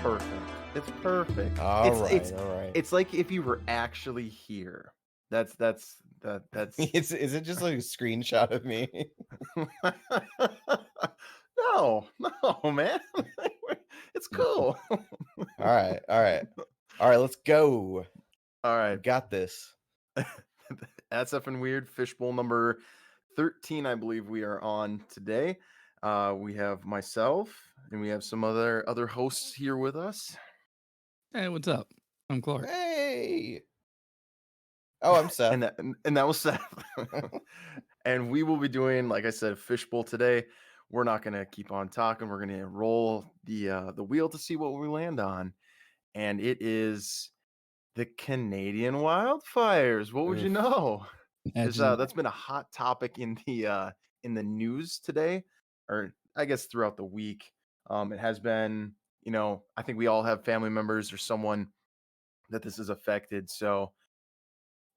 perfect. It's perfect. All right, all right. It's like if you were actually here. That's. Is it just like a screenshot of me? No, no, man. It's cool. All right, all right. All right, let's go. All We right. got this. That's up and weird. Fishbowl number 13, I believe we are on today. We have myself and we have some other hosts here with us. Hey, what's up? I'm Clark. Hey. Oh, I'm Seth. and that was Seth. And we will be doing, like I said, Fishbowl today. We're not gonna keep on talking. We're gonna roll the wheel to see what we land on. And it is the Canadian wildfires. What would you Oof. know? Imagine That's been a hot topic in the news today, or I guess throughout the week. It has been, I think we all have family members or someone that this has affected. So,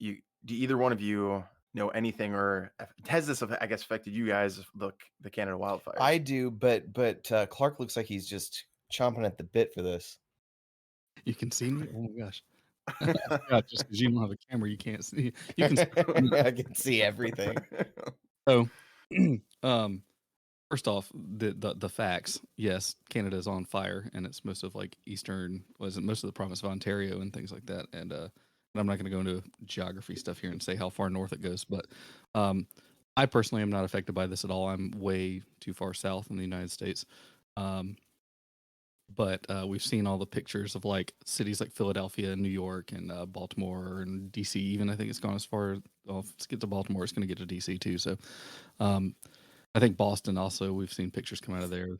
do either one of you know anything, or has this, I guess, affected you guys? The Canada wildfires. I do, but Clark looks like he's just chomping at the bit for this. you can see me. Oh my gosh! Yeah, just because you don't have a camera, you can't see. You can. I can see everything. So, first off, the facts. Yes, Canada is on fire, and it's most of like most of the province of Ontario and things like that. And I'm not going to go into geography stuff here and say how far north it goes, but I personally am not affected by this at all. I'm way too far south in the United States. But we've seen all the pictures of like cities like Philadelphia and New York and Baltimore and DC. Even I think it's gone as far. Well, if it gets to Baltimore, it's going to get to DC too. So I think Boston also. We've seen pictures come out of there.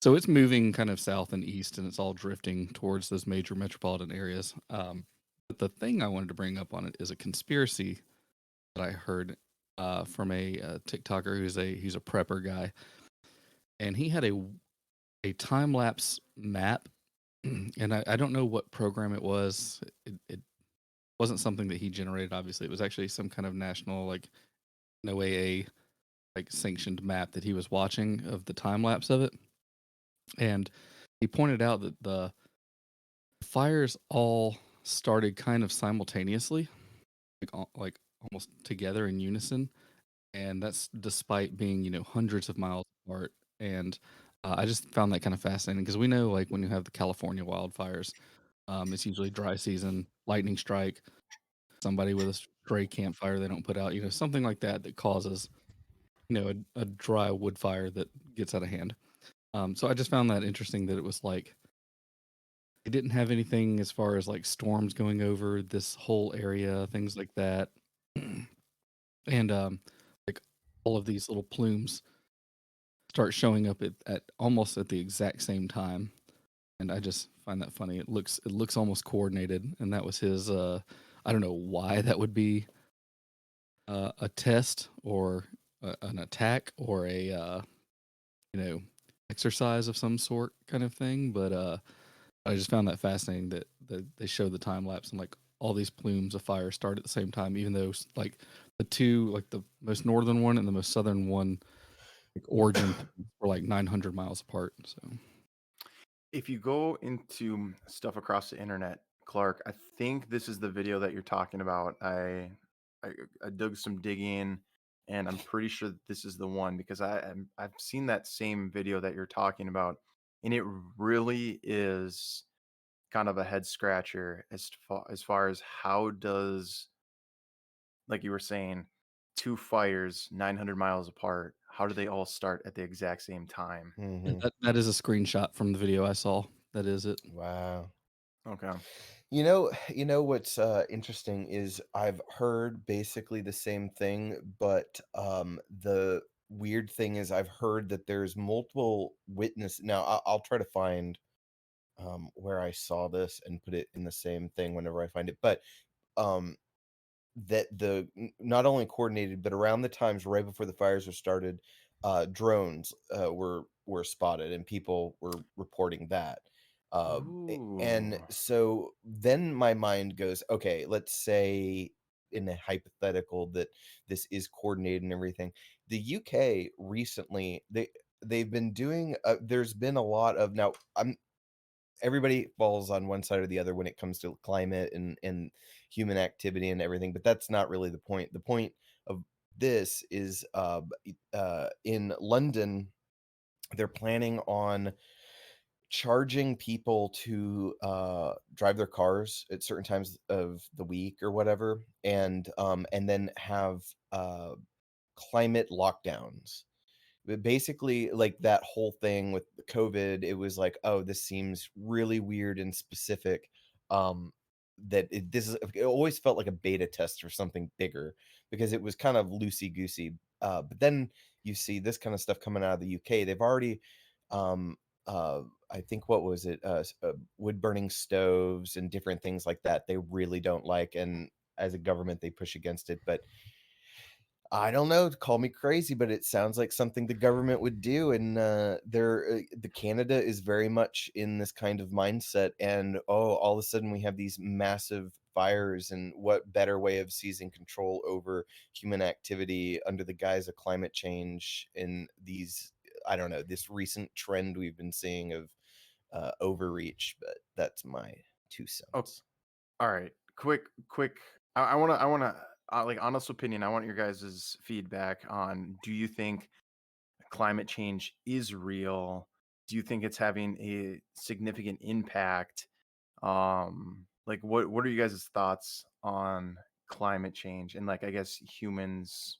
So it's moving kind of south and east, and it's all drifting towards those major metropolitan areas. But the thing I wanted to bring up on it is a conspiracy that I heard from a TikToker he's a prepper guy, and he had a time lapse map, and I don't know what program it was. It wasn't something that he generated. Obviously, it was actually some kind of national like NOAA like sanctioned map that he was watching of the time lapse of it, and he pointed out that the fires all started kind of simultaneously, like almost together in unison, and that's despite being hundreds of miles apart. And I just found that kind of fascinating because we know like when you have the California wildfires, it's usually dry season, lightning strike, somebody with a stray campfire they don't put out, something like that causes a dry wood fire that gets out of hand. So I just found that interesting that it was like it didn't have anything as far as like storms going over this whole area, things like that, and like all of these little plumes start showing up at almost at the exact same time, and I just find that funny. It looks almost coordinated, and that was his. I don't know why that would be a test or an attack or a exercise of some sort kind of thing, but I just found that fascinating that they show the time lapse and like all these plumes of fire start at the same time, even though like the two, like the most northern one and the most southern one, like origin were like 900 miles apart. So If you go into stuff across the internet, Clark, I think this is the video that you're talking about. I dug some digging, and I'm pretty sure that this is the one because I've seen that same video that you're talking about, and it really is kind of a head scratcher as far as how does, like you were saying, two fires 900 miles apart, how do they all start at the exact same time? Mhm. that is a screenshot from the video I saw. That is it. Wow. Okay. You know what's interesting is I've heard basically the same thing, but the weird thing is I've heard that there's multiple witness. Now I'll try to find where I saw this and put it in the same thing whenever I find it. But um, that not only coordinated, but around the times right before the fires were started, drones were spotted and people were reporting that. And Ooh. so then my mind goes, okay, let's say in a hypothetical that this is coordinated and everything. The UK recently they've been doing. There's been a lot of now. everybody falls on one side or the other when it comes to climate and human activity and everything, but that's not really the point. The point of this is in London, they're planning on charging people to drive their cars at certain times of the week or whatever, and then have climate lockdowns. But basically, like, that whole thing with the COVID, it was like, "Oh, this seems really weird and specific," that it always felt like a beta test for something bigger because it was kind of loosey-goosey, but then you see this kinda stuff coming out of the UK. They've already, um, I think what was it? Wood-burning stoves and different things like that, they really don't like, and as a government, they push against it, but I don't know, call me crazy, but it sounds like something the government would do, and, the Canada is very much in this kind of mindset, and, oh, all of a sudden we have these massive fires, and what better way of seizing control over human activity under the guise of climate change in these I don't know, this recent trend we've been seeing of, overreach, but that's my 2 Oh, cents. all right. Quick. I wanna like honest opinion. I want your guys' feedback on. Do you think climate change is real? Do you think it's having a significant impact? Like what are you guys' thoughts on climate change and like I guess humans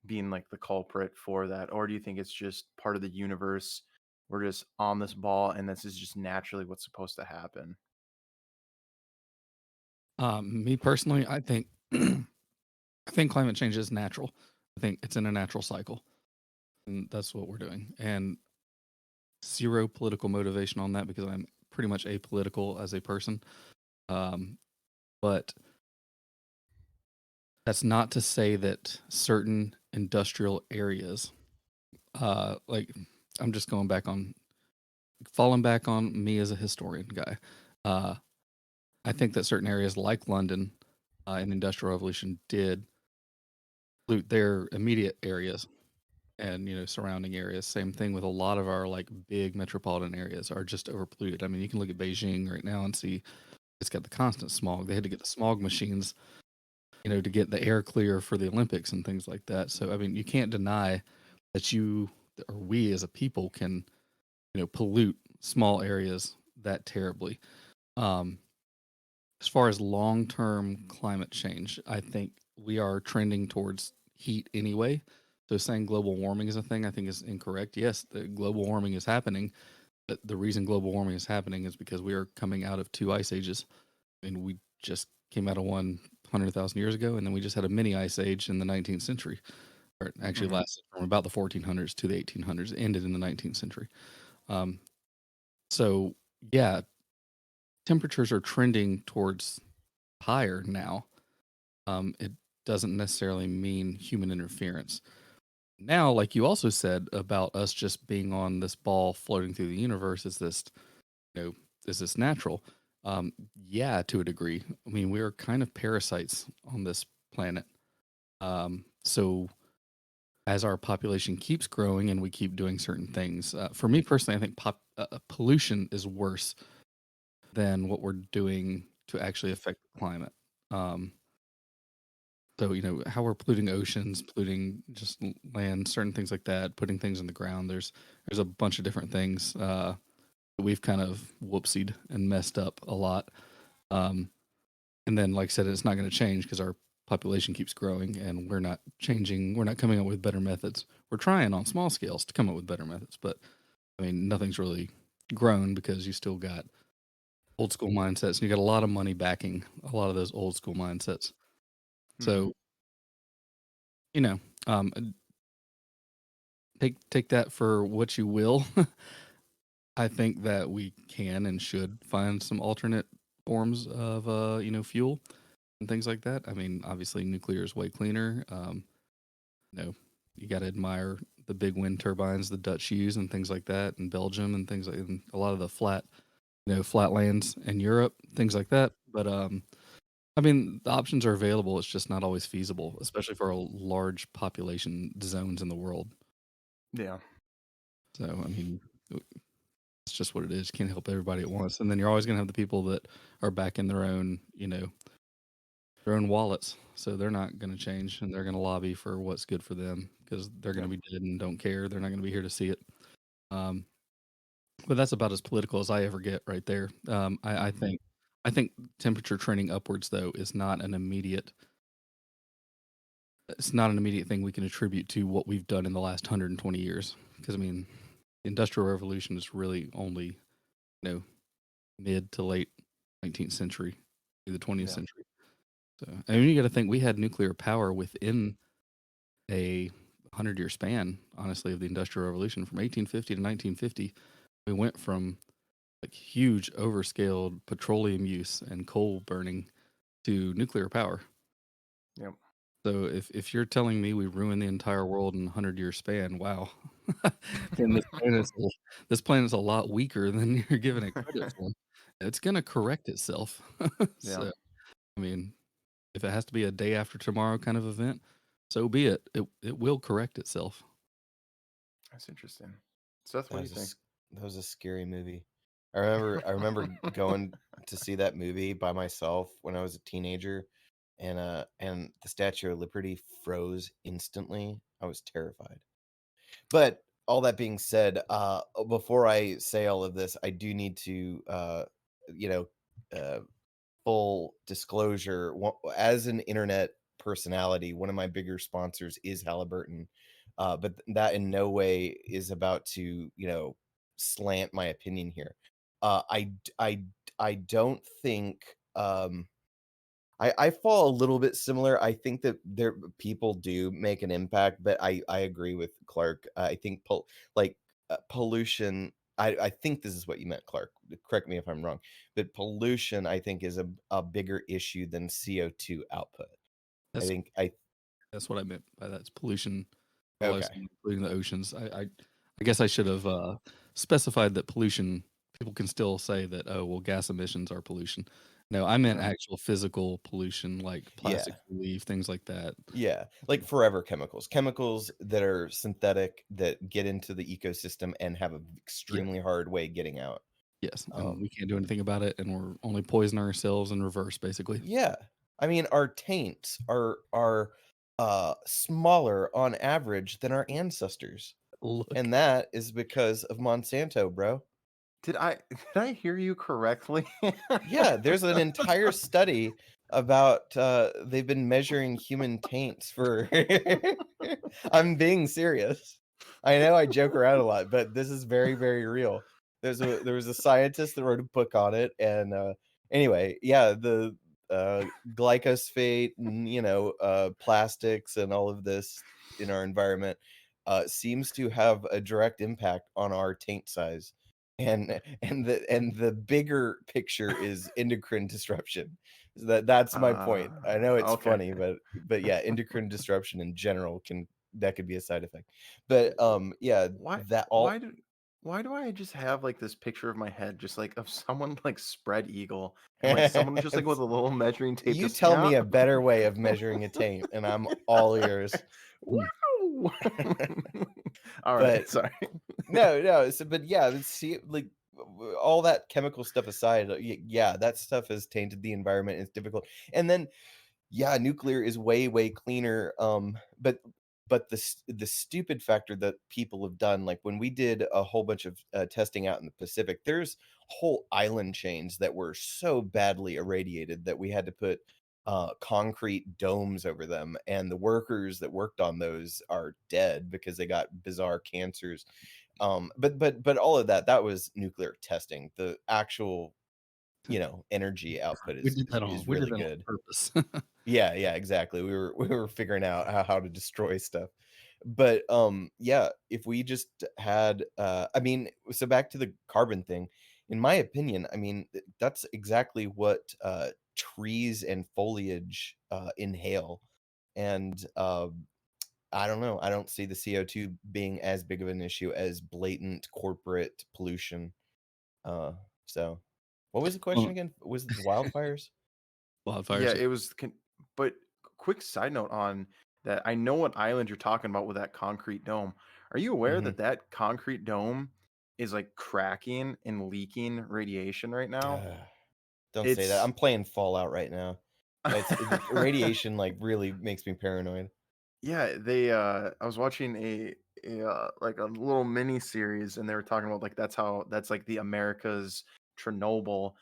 being like the culprit for that? Or do you think it's just part of the universe? We're just on this ball and this is just naturally what's supposed to happen. Me personally, I think I think climate change is natural. I think it's in a natural cycle, and that's what we're doing. And zero political motivation on that because I'm pretty much apolitical as a person. Um, but that's not to say that certain industrial areas, like I'm just going back on falling back on me as a historian guy. Uh, I think that certain areas like London in the Industrial Revolution did pollute their immediate areas and surrounding areas. Same thing with a lot of our like big metropolitan areas are just overpolluted. I mean, you can look at Beijing right now and see it's got the constant smog. They had to get the smog machines, to get the air clear for the Olympics and things like that. So I mean, you can't deny that you or we as a people can, pollute small areas that terribly. Um, as far as long-term climate change, I think we are trending towards heat anyway. So saying global warming is a thing, I think is incorrect. Yes, the global warming is happening, but the reason global warming is happening is because we are coming out of two ice ages. I mean, we just came out of one 100,000 years ago, and then we just had a mini ice age in the 19th century. Or it actually Mhm. lasted from about the 1400s to the 1800s, ended in the 19th century. Um, so yeah, temperatures are trending towards higher now. It doesn't necessarily mean human interference. Now, like you also said about us just being on this ball floating through the universe, you know, is this natural? Yeah, to a degree. I mean, we are kind of parasites on this planet. So as our population keeps growing and we keep doing certain things, for me personally, I think pollution is worse than what we're doing to actually affect the climate. Um, so how we're polluting oceans, polluting just land, certain things like that, putting things in the ground. There's a bunch of different things that we've kind of whoopsied and messed up a lot. Um, and then, like I said, it's not going to change because our population keeps growing, and we're not changing. We're not coming up with better methods. We're trying on small scales to come up with better methods, but I mean, nothing's really grown because you still got old school mindsets, and you got a lot of money backing a lot of those old school mindsets. Mhm. So you know, um, take that for what you will. I think that we can and should find some alternate forms of fuel and things like that. I mean, obviously nuclear is way cleaner. You know, you got to admire the big wind turbines the Dutch use and things like that in Belgium and things like and a lot of the flatlands in Europe, things like that. But I mean, the options are available. It's just not always feasible, especially for a large population zones in the world. Yeah. So, I mean, It's just what it is. You can't help everybody at once, and then you're always going to have the people that are back in their own, their own wallets. So they're not going to change, and they're going to lobby for what's good for them because they're going Yep. to be dead and don't care. They're not going to be here to see it. Um, but that's about as political as I ever get, right there. I think temperature trending upwards though is not an immediate. It's not an immediate thing we can attribute to what we've done in the last 120 years. Because I mean, the Industrial Revolution is really only mid to late 19th century, the 20th Yeah. century. So I mean, you got to think we had nuclear power within a 100-year span, honestly, of the Industrial Revolution from 1850 to 1950. We went from like huge overscaled petroleum use and coal burning to nuclear power. Yep. So if you're telling me we ruined the entire world in a 100-year span, wow, then this planet's a lot weaker than you're giving it credit for. It's gonna correct itself. Yeah. So I mean, if it has to be a day after tomorrow kind of event, so be it. It will correct itself. That's interesting. Seth, what That do you was think? that was a scary movie. I remember going to see that movie by myself when I was a teenager, and the Statue of Liberty froze instantly. I was terrified. But all that being said, before I say all of this, I do need to, you know, uh, full disclosure. As an internet personality, one of my bigger sponsors is Halliburton, but that in no way is about to, slant my opinion here. I don't think. I fall a little bit similar. I think that there people do make an impact, but I agree with Clark. I think pollution. I think this is what you meant, Clark. Correct me if I'm wrong, but pollution I think is a bigger issue than CO2 output. I That's think I that's what I meant by that. It's pollution, all I was okay. saying, including the oceans. I guess I should have specified that pollution. People can still say that, oh well, gas emissions are pollution. No, I meant Yeah. actual physical pollution, like Yeah. plastic leaf, things like that. Yeah, like forever chemicals that are synthetic that get into the ecosystem and have an Yeah. extremely hard way getting out. Yes, and Um, we can't do anything about it, and we're only poisoning ourselves in reverse, basically. Yeah. I mean, our taints are smaller on average than our ancestors, Look, and that is because of Monsanto, bro. Did I hear you correctly? Yeah, there's an entire study about, they've been measuring human taints for I'm being serious. I know I joke around a lot, but this is very, very real. There was a scientist that wrote a book on it, and, anyway, yeah, the, glyphosate and, plastics and all of this in our environment, seems to have a direct impact on our taint size. And the bigger picture is endocrine disruption. So that's my point. I know it's Okay. funny, but yeah, endocrine disruption in general that could be a side effect. But yeah, Why that why all do why do I just have like this picture of my head just like of someone like spread eagle and like someone just like with a little measuring tape you just tell yeah. me a better way of measuring a taint, and I'm all ears. Wow. All right, But sorry. no. So, but yeah, see, like all that chemical stuff aside, yeah, that stuff has tainted the environment. It's difficult, and then yeah, nuclear is way, way cleaner. But the stupid factor that people have done, like when we did a whole bunch of testing out in the Pacific, there's whole island chains that were so badly irradiated that we had to put concrete domes over them, and the workers that worked on those are dead because they got bizarre cancers. But all of that was nuclear testing. The actual energy output we is did is, that on is we did really that on good. purpose. Yeah, exactly. We were figuring out how to destroy stuff. But yeah, if we just had I mean, so back to the carbon thing, in my opinion, I mean, that's exactly what trees and foliage inhale. And I don't know. I don't see the CO2 being as big of an issue as blatant corporate pollution. Uh so what was the question Well, again? Was it the wildfires? Yeah, wildfires. it was but quick side note on that. I know what island you're talking about with that concrete dome. Are you aware Mhm. that that concrete dome is like cracking and leaking radiation right now. Ugh, don't say that. It's I'm playing Fallout right now. The radiation like really makes me paranoid. Yeah, I was watching a like a little mini series, and they were talking about like that's like the America's Chernobyl,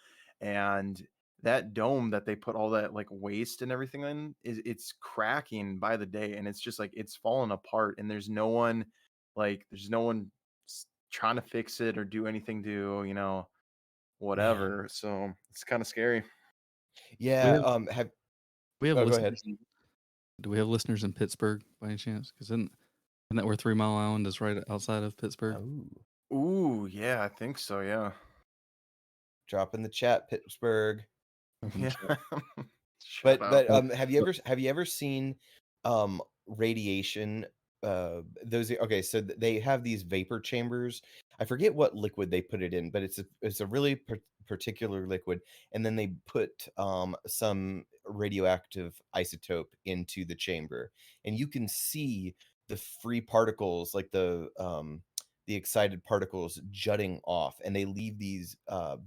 and that dome that they put all that like waste and everything in is it's cracking by the day, and it's just like it's falling apart, and there's no one trying to fix it or do anything to Man. whatever. So it's kind of scary. We Yeah, have have we have oh, go ahead. listeners. Do we have listeners in Pittsburgh by any chance? Because isn't that where 3 Mile Island is, right outside of Pittsburgh? Oh, Ooh, yeah, I think so. Yeah, drop in the chat, Pittsburgh. Open the yeah. chat. Shout out. Have you ever seen radiation those okay, so they have these vapor chambers. I forget what liquid they put it in, but it's a really particular liquid, and then they put some radioactive isotope into the chamber, and you can see the free particles, like the excited particles jutting off, and they leave these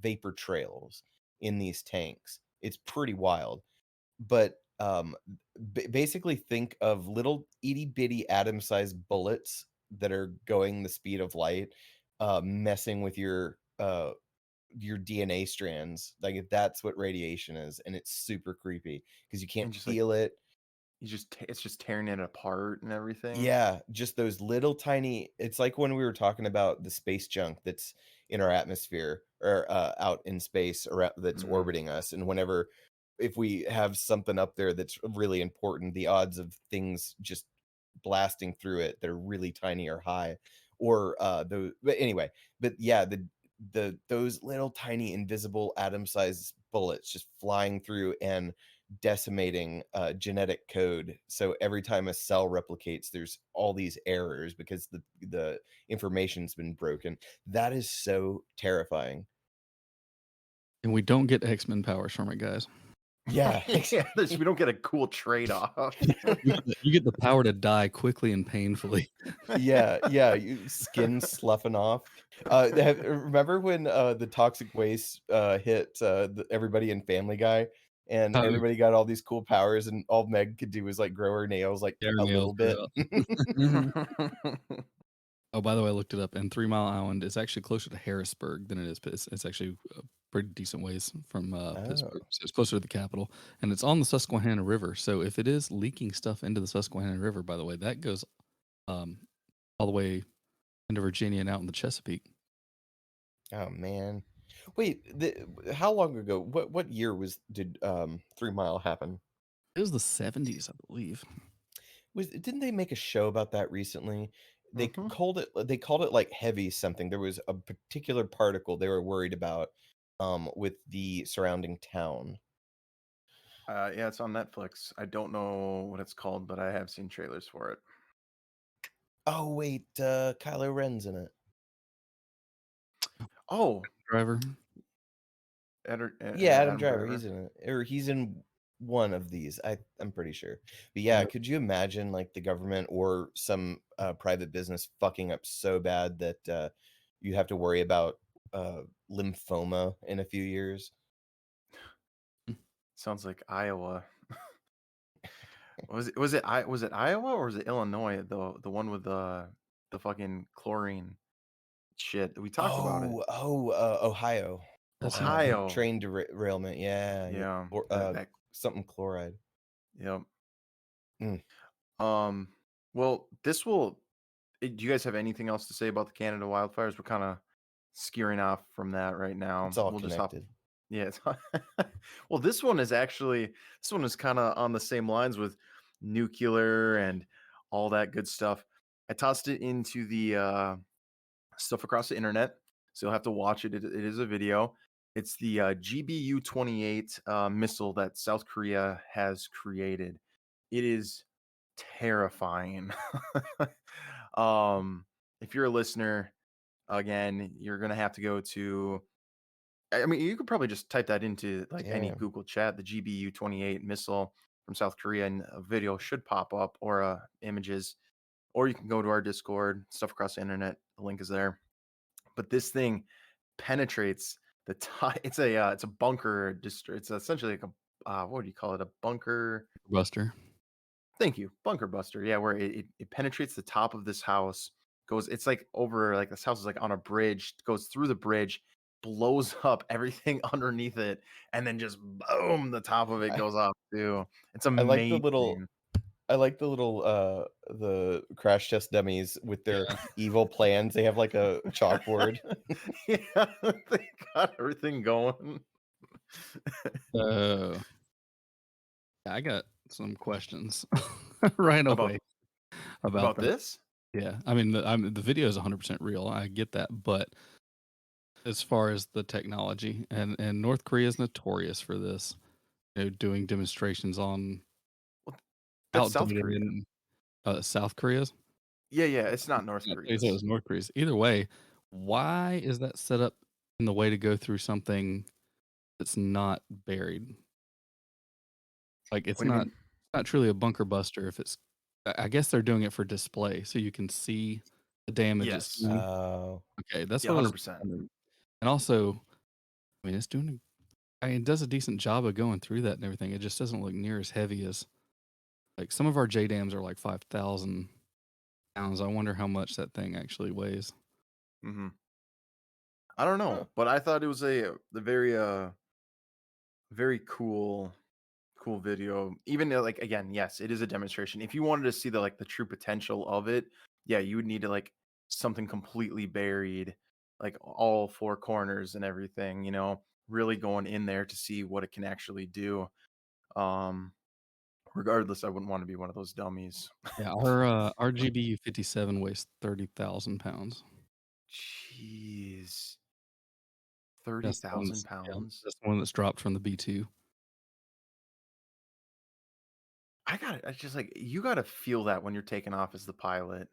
vapor trails in these tanks. It's pretty wild. But basically think of little itty bitty atom sized bullets that are going the speed of light, messing with your DNA strands. Like that's what radiation is, and it's super creepy because you can't And just like feel it. it's just tearing it apart and everything. Yeah, just those little tiny, it's like when we were talking about the space junk that's in our atmosphere or out in space or that's Mm, orbiting us. And whenever if we have something up there that's really important, the odds of things just blasting through it that are really tiny or high. Or those, but anyway, but yeah, the those little tiny invisible atom-sized bullets just flying through and decimating genetic code. So every time a cell replicates, there's all these errors because the information's been broken. That is so terrifying. And we don't get X-Men powers from it, guys. Yeah. yeah, we don't get a cool trade off. You get the power to die quickly and painfully. Yeah, yeah, you skin sloughing off. Remember when the toxic waste hit everybody in Family Guy, and Oh, everybody got all these cool powers, and all Meg could do was like grow her nails like yeah, her a nails little grew bit. out. Oh, by the way, I looked it up, and 3 Mile Island is actually closer to Harrisburg than it is. It's actually a pretty decent ways from Pittsburgh. Oh, So it's closer to the capital, and it's on the Susquehanna River. So if it is leaking stuff into the Susquehanna River, by the way, that goes um, all the way into Virginia and out in the Chesapeake. oh man. Wait, how long ago? What year did 3 Mile happen? It was the 70s, I believe. Didn't they make a show about that recently? Mhm. They called it like heavy something. There was a particular particle they were worried about with the surrounding town. Yeah, it's on Netflix. I don't know what it's called, but I have seen trailers for it. Oh wait, Kylo Ren's in it. Oh, Driver. Yeah, yeah, Adam Adam Driver, Driver. he's in it. Or he's in one of these. I'm pretty sure. But yeah, Yep. could you imagine like the government or some private business fucking up so bad that you have to worry about lymphoma in a few years? Sounds like Iowa. Was it Iowa or was it Illinois? The one with the fucking chlorine shit. We talked about it. Ohio. That's it. The Ohio. train derailment. Yeah, yeah. Yeah, Or that something chloride. yep. Mm, Um, well, this will. Do you guys have anything else to say about the Canada wildfires? We're kind of skewering off from that right now. it's all We'll just hop. connected. Yeah. Well, this one is kind of on the same lines with nuclear and all that good stuff. I tossed it into the stuff across the internet, so you'll have to watch it. It is a video. It's the GBU-28 missile that South Korea has created. It is terrifying. If you're a listener, again, you're gonna have to go to. I mean, you could probably just type that into like any Yeah. Google chat, the GBU-28 missile from South Korea, and a video should pop up or images. Or you can go to our Discord, stuff across the internet. The link is there. but this thing penetrates the top. It's a bunker district. It's essentially like a what do you call it? A bunker. Buster. Thank you, bunker buster. Yeah, where it penetrates the top of this house. Goes. It's like over like this house is like on a bridge. Goes through the bridge, blows up everything underneath it, and then just boom, the top of it I, goes off too. It's I like the amazing. little I like the little the crash test dummies with their Yeah. evil plans. They have like a chalkboard. Yeah, they got everything going. So I got some questions right About away about about that. this? Yeah, I mean, the video is 100% real. I get that, but as far as the technology, and North Korea is notorious for this, doing demonstrations on Well, that's South outdated Korea. and South Korea's. Yeah, yeah, it's not North They said it Korea's. was North Korea's. Either way, why is that set up in the way to go through something that's not buried? Like What do you mean? it's not truly a bunker buster if it's. I guess they're doing it for display, so you can see the damage it's Yes. doing. Oh, Okay, that's Yeah, what I was 100%. wondering. And also, I mean, it's doing. I mean, it does a decent job of going through that and everything. It just doesn't look near as heavy as like some of our J dams are like 5,000 pounds. I wonder how much that thing actually weighs. Mhm. I don't huh. know, but I thought it was a very very cool video. Even though, like, again, yes, it is a demonstration. If you wanted to see the true potential of it, yeah, you would need to like something completely buried, like all four corners and everything, really going in there to see what it can actually do. Um Regardless, I wouldn't want to be one of those dummies. Yeah, our GBU 57 weighs 30,000 pounds. Jeez. That's the one 30,000 that's yeah, pounds. that's the one that's dropped from the B2. I just like you gotta feel that when you're taking off as the pilot.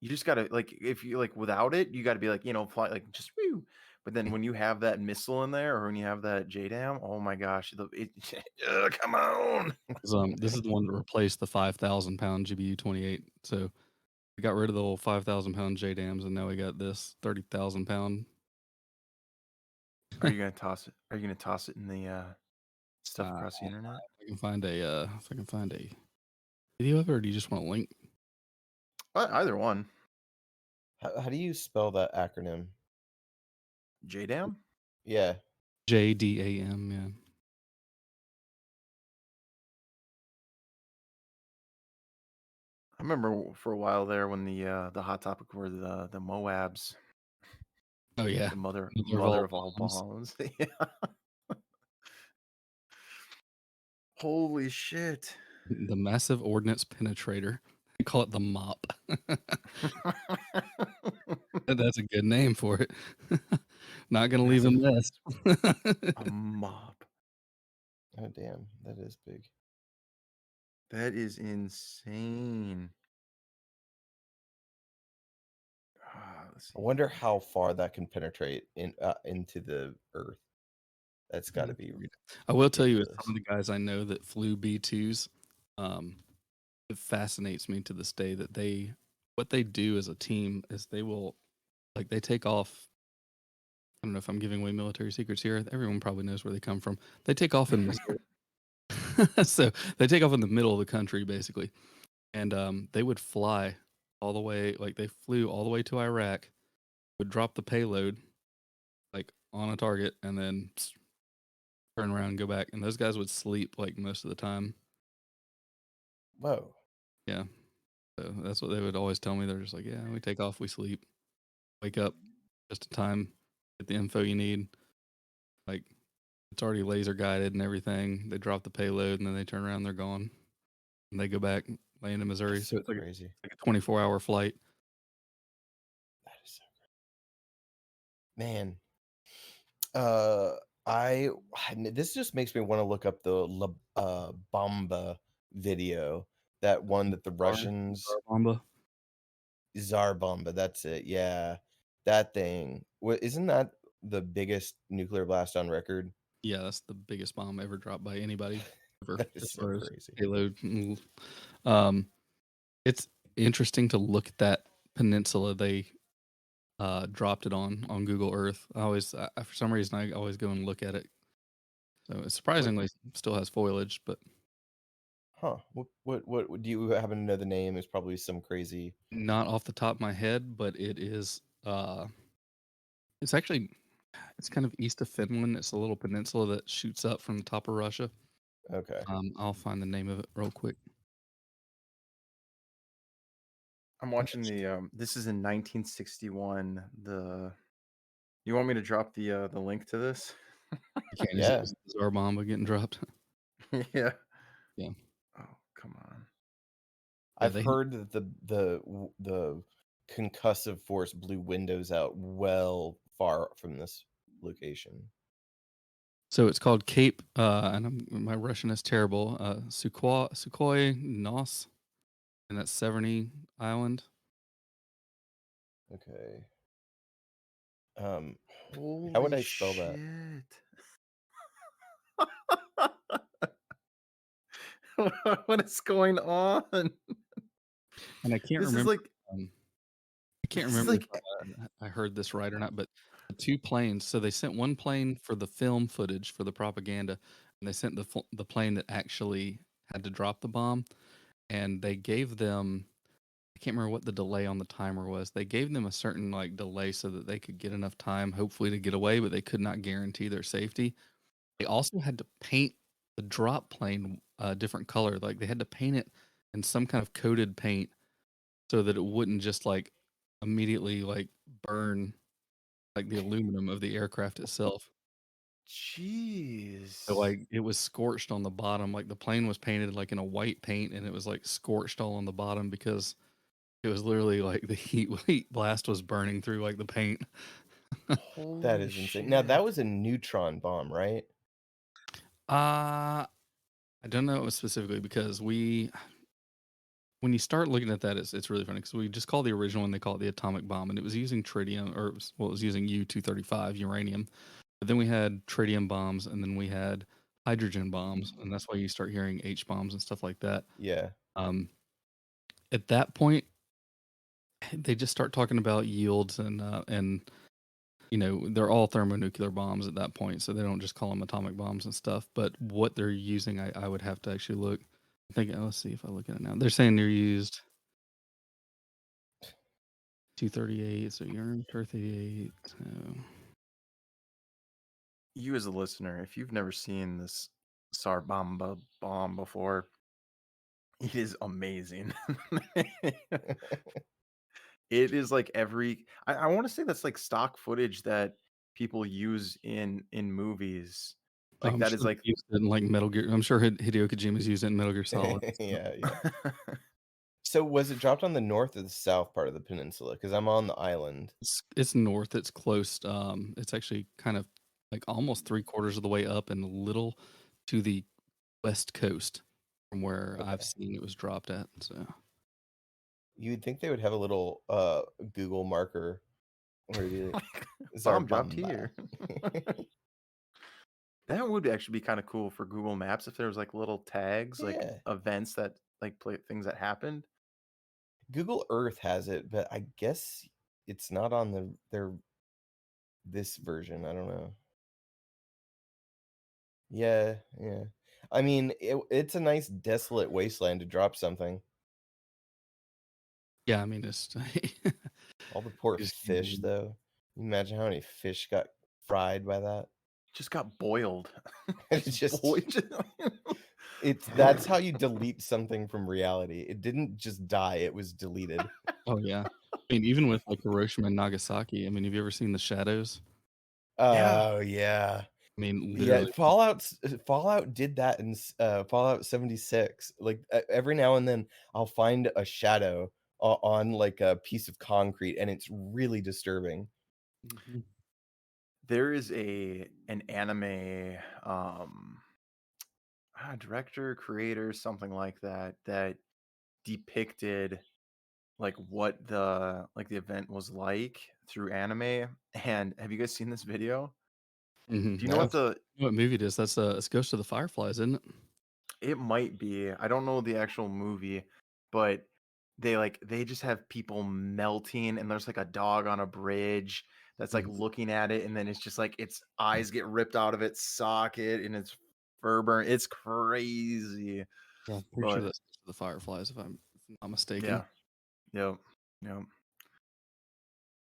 You just gotta like if you like without it, you gotta be like, fly like just woo. But then when you have that missile in there or when you have that JDAM, oh my gosh, come on. 'Cause, this is the one that replaced the 5,000 pound GBU 28. So we got rid of the old 5,000 pound JDAMs, and now we got this 30,000 pound. Are you gonna toss it? Are you gonna toss it in the stuff Uh, across the internet? if I can find a video of it, or do you just want a link? Either one. How do you spell that acronym? JDAM? Yeah. JDAM, yeah. I remember for a while there when the hot topic were the Moabs, Oh yeah, the mother mother of all bombs. bombs. Yeah. Holy shit. The massive ordnance penetrator. They call it the MOP. That's a good name for it. Not gonna leave a Massive mess. a mop. Oh damn, that is big. That is insane. Let's I see. wonder how far that can penetrate into the earth. That's got to be I will tell you, as ridiculous. some of the guys I know that flew B2s, it fascinates me to this day that what they do as a team is they will, like, they take off. I don't know if I'm giving away military secrets here. Everyone probably knows where they come from. They take off in Missouri. So they take off in the middle of the country, basically. And they would fly all the way, like, they flew all the way to Iraq, would drop the payload, like, on a target, and then turn around and go back. And those guys would sleep, like, most of the time. Whoa. Yeah. So that's what they would always tell me. They're just like, yeah, we take off, we sleep, wake up just in time, get the info you need. Like, it's already laser guided and everything. They drop the payload and then they turn around, they're gone. And they go back, land in Missouri. That's So so it's like crazy. a 24-hour flight. That is so crazy. Man. Uh this just makes me want to look up the Bamba video. That one that the Russians Bomba. Tsar Bomba, that's it. Yeah. That thing. Isn't that the biggest nuclear blast on record? Yeah, that's the biggest bomb ever dropped by anybody ever, That is as so far as crazy. payload. Um, it's interesting to look at that peninsula they dropped it on Google Earth. For some reason I always go and look at it. So it What surprisingly still has foliage, but Huh. What do you happen to know the name? Is probably some crazy. not off the top of my head. But it is it's actually it's kind of east of Finland. It's a little peninsula that shoots up from the top of Russia. Okay. I'll find the name of it real quick. I'm watching the this is in 1961. You want me to drop the link to this? You can't. Is it Yeah. is our bomb getting dropped? Yeah. Yeah. Oh, come on. Yeah, I've heard that the concussive force blew windows out well far from this location. So it's called Cape, and my Russian is terrible. Sukhoi Nos, and that's Severny Island. Okay. Um, how would Holy I spell that? shit. What is going on? And I can't This is remember. like Um, I can't this is remember like if I heard this right or not. But the two planes. So they sent one plane for the film footage for the propaganda, and they sent the plane that actually had to drop the bomb. And they gave them. I can't remember what the delay on the timer was. They gave them a certain like delay so that they could get enough time, hopefully, to get away, but they could not guarantee their safety. They also had to paint the drop plane a different color. Like they had to paint it in some kind of coated paint so that it wouldn't just like immediately like burn like the aluminum of the aircraft itself. So jeez. like it was scorched on the bottom. Like the plane was painted like in a white paint and it was like scorched all on the bottom because it was literally like the heat blast was burning through like the paint. That Holy is insane. Now that shit. was a neutron bomb, right? I don't know specifically because when you start looking at that, it's really funny because we just call the original one, they call it the atomic bomb, and it was using tritium, it was using U-235 uranium. But then we had tritium bombs, and then we had hydrogen bombs, and that's why you start hearing H bombs and stuff like that. Yeah. Um, at that point, they just start talking about yields and they're all thermonuclear bombs at that point, so they don't just call them atomic bombs and stuff. But what they're using, I would have to actually look. I think let's see if I look at it now. They're saying they're used 238, so you're 238. So You as a listener, if you've never seen this Sarbamba bomb before, it is amazing. It is like I want to say that's like stock footage that people use in movies. Like I'm that is sure like he used it in like Metal Gear. I'm sure Hideo Kojima's used it in Metal Gear Solid. So. Yeah, yeah. So was it dropped on the north or the south part of the peninsula? Because I'm on the island. It's north. It's close. It's actually kind of like almost 3/4 of the way up and a little to the west coast from where I've Okay. seen it was dropped at. So You'd think they would have a little Google marker where you bomb dropped Zarbamba. here. That would actually be kind of cool for Google Maps if there was like little tags, like Yeah. events that like play things that happened. Google Earth has it, but I guess it's not on this version. I don't know. Yeah, yeah. I mean, it's a nice desolate wasteland to drop something. yeah, I mean it's All the poor you just fish, though. You imagine how many fish got fried by that? Just got boiled. It's Just just that's how you delete something from reality. It didn't just die, it was deleted. oh yeah. I mean even with like Hiroshima and Nagasaki. I mean, have you ever seen the shadows? Yeah. Oh, yeah. I mean, Yeah, literally. Fallout did that in Fallout 76. Like every now and then I'll find a shadow on like a piece of concrete and it's really disturbing. Mhm. There is an anime director, creator, something like that that depicted like what the event was like through anime. And have you guys seen this video? Do you know No. what the You know what movie it is? It's Ghost of the Fireflies, isn't it? it might be? I don't know the actual movie, but they just have people melting, and there's like a dog on a bridge that's like Mm. looking at it, and then it's just like its eyes get ripped out of its socket and its fur burn. It's crazy. Yeah, I'm pretty sure But that's the Fireflies, if I'm not mistaken. yeah, yep, yep.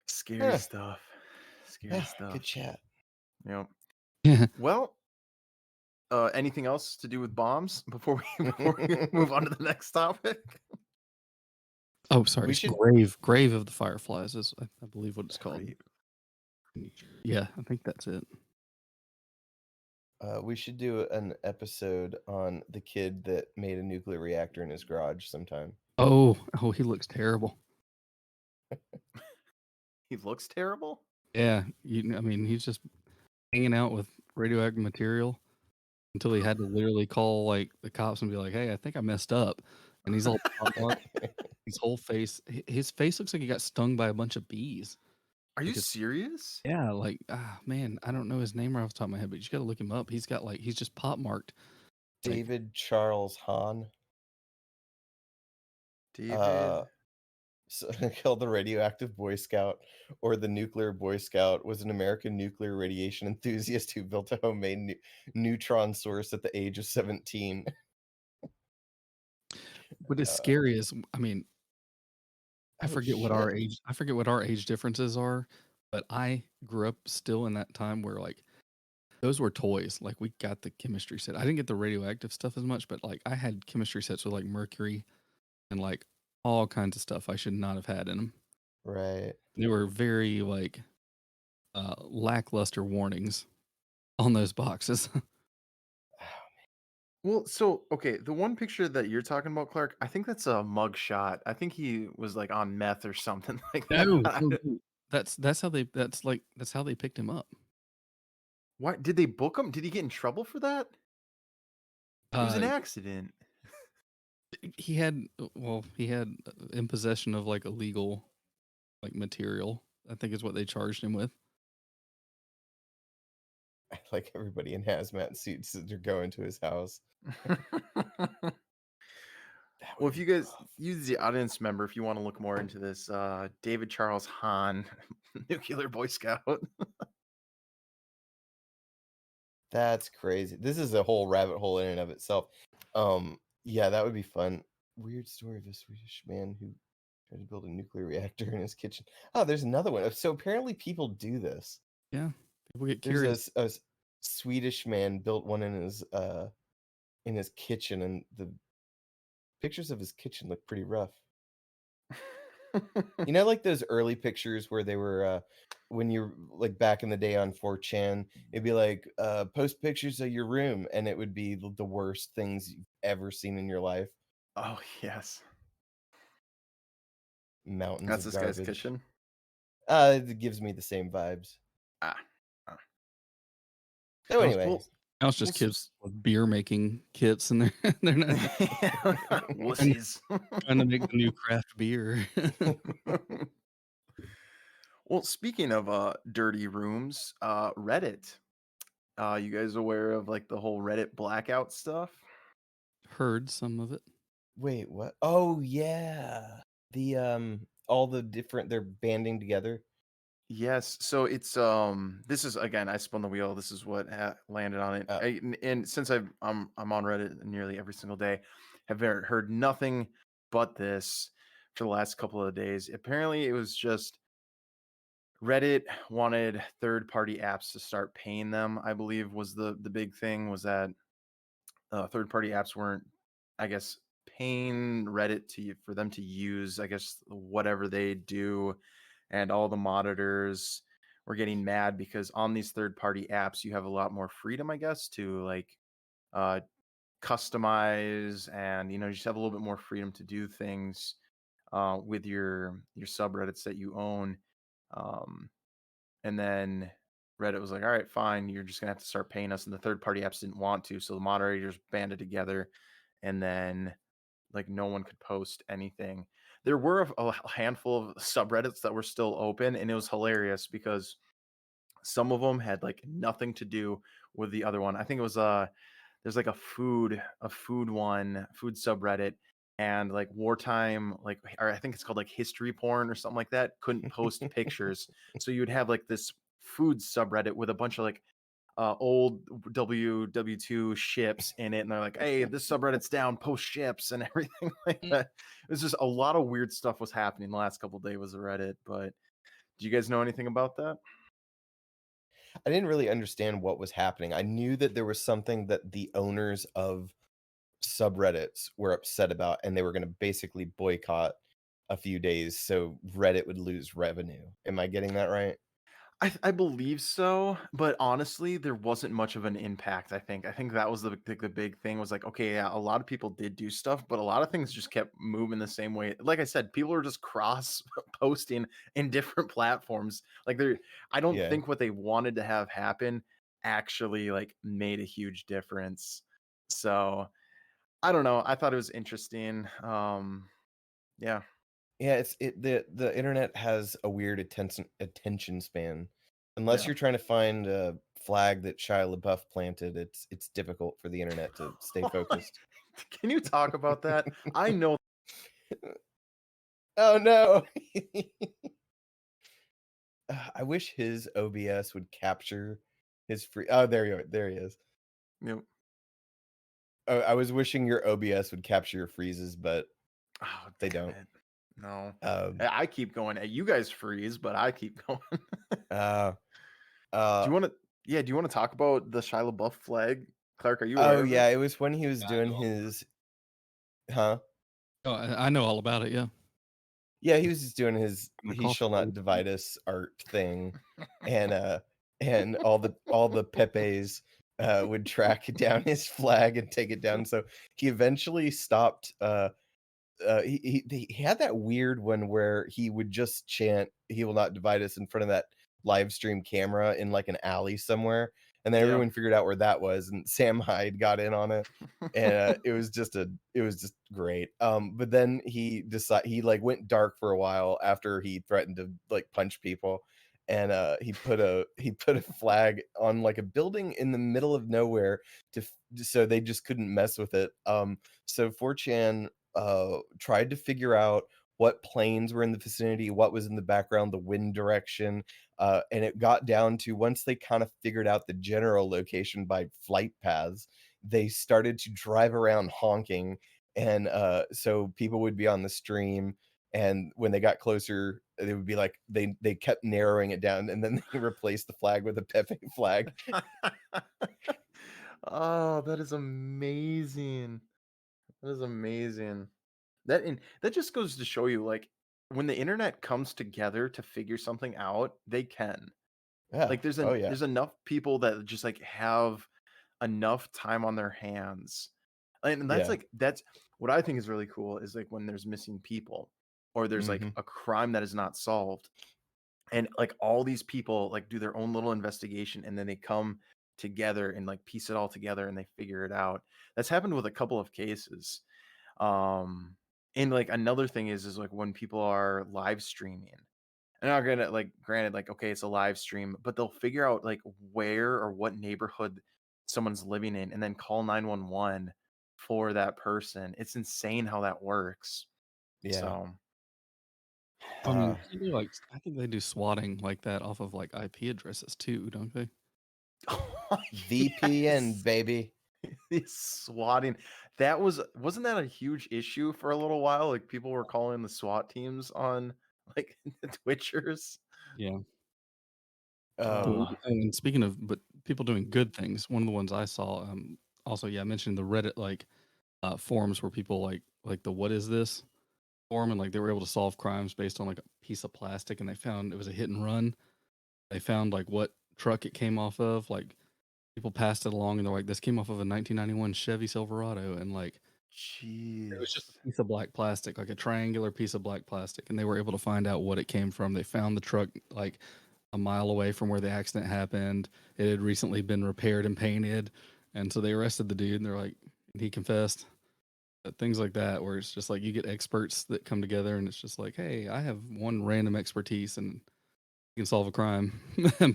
Scary Huh. stuff. Scary Yeah, stuff. good chat. Yep. Yeah. Well, anything else to do with bombs before we move on to the next topic? Oh, sorry. We It's should Grave of the Fireflies is I believe what it's called. Great. Yeah, I think that's it. we should do an episode on the kid that made a nuclear reactor in his garage sometime. Oh, he looks terrible. He looks terrible. Yeah, I mean, he's just hanging out with radioactive material until he had to literally call like the cops and be like, "Hey, I think I messed up." And he's all pockmarked. His whole face, his face looks like he got stung by a bunch of bees. Are you Like it's serious? yeah, like man, I don't know his name right off the top of my head, but you got to look him up. He's got like he's just pockmarked. Like David Charles Hahn. David. So, called the radioactive Boy Scout or the nuclear Boy Scout, was an American nuclear radiation enthusiast who built a homemade neutron source at the age of 17. what is scary is, I mean, I Oh forget what shit! our age. I forget what our age differences are, but I grew up still in that time where like those were toys. Like we got the chemistry set. I didn't get the radioactive stuff as much, but like I had chemistry sets with like mercury and like all kinds of stuff I should not have had in them. Right. They were very like lackluster warnings on those boxes. Well, so okay, the one picture that you're talking about, Clark, I think that's a mug shot. I think he was like on meth or something like No, that. no. That's how they picked him up. Why did they book him? Did he get in trouble for that? It was an Uh, accident. he had he had in possession of like illegal like material. I think is what they charged him with. Like everybody in hazmat suits that are going to his house. That Well, would if be you guys rough. use the audience member, if you want to look more into this, David Charles Hahn, nuclear Boy Scout. That's crazy. This is a whole rabbit hole in and of itself. Yeah, that would be fun. Weird story of a Swedish man who tried to build a nuclear reactor in his kitchen. Oh, there's another one. So apparently people do this. Yeah, people get There's curious. a Swedish man built one in his kitchen, and the pictures of his kitchen look pretty rough. You know, like those early pictures where they were when you're like back in the day on 4chan, it'd be like post pictures of your room, and it would be the worst things you've ever seen in your life. Oh, yes. Mountains That's of this guy's garbage. kitchen. It gives me the same vibes. Ah. ah. So Now, anyway, now it's just kids with beer making kits, and they're not Wussies. trying to make the new craft beer. Well, speaking of dirty rooms, Reddit. You guys aware of like the whole Reddit blackout stuff? Heard some of it. wait, what? Oh yeah, the all the different, they're banding together. Yes. So it's this is again, I spun the wheel. This is what landed on it. And since I'm on Reddit nearly every single day, have heard nothing but this for the last couple of days. Apparently, it was just Reddit wanted third-party apps to start paying them. I believe was the big thing was that third-party apps weren't, I guess, paying Reddit for them to use, I guess, whatever they do, and all the monitors were getting mad because on these third-party apps you have a lot more freedom, I guess, to like uh, customize, and you just have a little bit more freedom to do things with your subreddits that you own. Um, and then Reddit was like, all right, fine, you're just gonna have to start paying us. And the third party apps didn't want to. So the moderators banded together, and then like no one could post anything. There were a handful of subreddits that were still open, and it was hilarious because some of them had like nothing to do with the other one. I think it was there's like a food subreddit, and like wartime, like, or I think it's called like history porn or something like that, couldn't post pictures. So you would have like this food subreddit with a bunch of like old WW2 ships in it, and they're like, "Hey, this subreddit's down, post ships," and everything like that. It was just a lot of weird stuff was happening the last couple of days with Reddit. But do you guys know anything about that? I didn't really understand what was happening. I knew that there was something that the owners of subreddits were upset about, and they were gonna basically boycott a few days so Reddit would lose revenue. Am I getting that right? I believe so, but honestly, there wasn't much of an impact. I think that was the big thing was like, okay, yeah, a lot of people did do stuff, but a lot of things just kept moving the same way. Like I said, people are just cross posting in different platforms. Like they're, I don't Yeah. think what they wanted to have happen actually like made a huge difference. So I don't know. I thought it was interesting. Yeah. Yeah, the internet has a weird attention span. Unless Yeah. you're trying to find a flag that Shia LaBeouf planted, it's difficult for the internet to stay focused. Can you talk about that? I know. Oh, no. I wish his OBS would capture his free Oh, there he is. You know, Oh, I was wishing your OBS would capture your freezes, but oh, they damn don't. it. No. Um, I keep going. You guys freeze, but I keep going. uh, Do uh, you want to? Yeah. Do you want to talk about the Shia LaBeouf flag? Clark, are you oh, aware of it? yeah, it was when he was Yeah, I doing know all his Huh? oh, I know all about it, yeah. Yeah, he was just doing his Kinda "He shall cosplay. not divide us" art thing, and all the Pepes, would track down his flag and take it down, so he eventually stopped, he had that weird one where he would just chant, "He will not divide us" in front of that live stream camera in, like, an alley somewhere, and then Yeah. everyone figured out where that was, and Sam Hyde got in on it, and, it was just great, but then he went dark for a while after he threatened to, like, punch people, and, he put a flag on, like, a building in the middle of nowhere so they just couldn't mess with it, so 4chan tried to figure out what planes were in the vicinity, what was in the background, the wind direction, and it got down to once they kind of figured out the general location by flight paths, they started to drive around honking, and so people would be on the stream, and when they got closer, they would be like they kept narrowing it down, and then they replaced the flag with a Pepe flag. Oh, that is amazing. That is amazing. That just goes to show you, like, when the internet comes together to figure something out, they can. Yeah. Like, Oh yeah. there's enough people that just like have enough time on their hands. And that's Yeah. like that's what I think is really cool is like when there's missing people or there's like Mhm. a crime that is not solved and like all these people like do their own little investigation and then they come together and like piece it all together and they figure it out. That's happened with a couple of cases. Um and like another thing is like when people are live streaming and now granted, like, okay, it's a live stream, but they'll figure out like where or what neighborhood someone's living in and then call 911 for that person. It's insane how that works. Yeah. So I mean, Uh, they do, like I think they do swatting like that off of, like, IP addresses too, don't they? VPN, yes. baby. It's swatting. Wasn't that a huge issue for a little while? Like people were calling the SWAT teams on like the Twitchers. Yeah. Um, Uh And speaking of but people doing good things, one of the ones I saw, also, yeah, I mentioned the Reddit, like, forums where people like the "What is this?" forum, and, like, they were able to solve crimes based on, like, a piece of plastic, and they found it was a hit and run. They found, like, what truck it came off of, like, people passed it along, and they're like, "This came off of a 1991 Chevy Silverado," and, like, it was just a jeez. piece of black plastic, like a triangular piece of black plastic, and they were able to find out what it came from. They found the truck, like, a mile away from where the accident happened. It had recently been repaired and painted, and so they arrested the dude, and they're like and he confessed. Things like that where it's just like you get experts that come together, and it's just like, "Hey, I have one random expertise, and you can solve a crime,"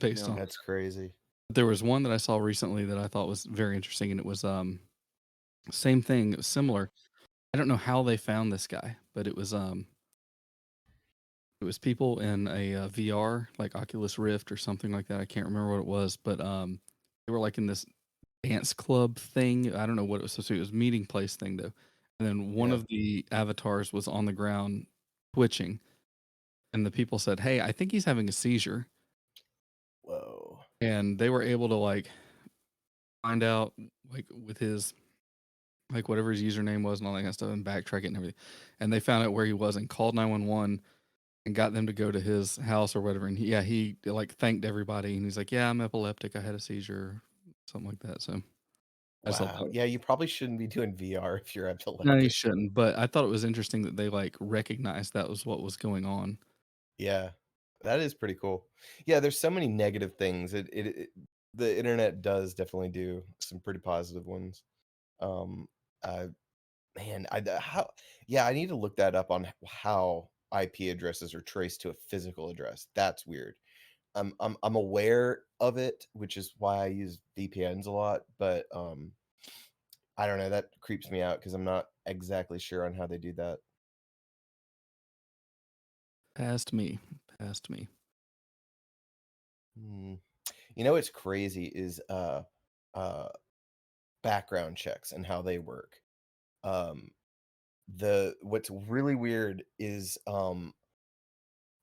based Yeah. on that's crazy. there was one that I saw recently that I thought was very interesting, and it was, same thing, similar. I don't know how they found this guy, but it was people in a VR like Oculus Rift or something like that. I can't remember what it was, but they were like in this dance club thing. I don't know what it was supposed to be. It was a meeting place thing though. And then one Yeah. of the avatars was on the ground twitching, and the people said, "Hey, I think he's having a seizure." Whoa. And they were able to like find out like with his like whatever his username was and all that kind of stuff and backtrack it and everything. And they found out where he was and called 911 and got them to go to his house or whatever. And he like thanked everybody and he's like, "Yeah, I'm epileptic. I had a seizure," something like that. So I just thought Wow. that Yeah, you probably shouldn't be doing VR if you're no, you epileptic. shouldn't. But I thought it was interesting that they like recognized that was what was going on. Yeah. That is pretty cool. Yeah, there's so many negative things. The internet does definitely do some pretty positive ones. Um, uh, man, how yeah, I need to look that up on how IP addresses are traced to a physical address. That's weird. I'm aware of it, which is why I use VPNs a lot, but I don't know, that creeps me out because I'm not exactly sure on how they do that. Past me. Past me. Hmm. You know what's crazy is uh background checks and how they work. Um what's really weird is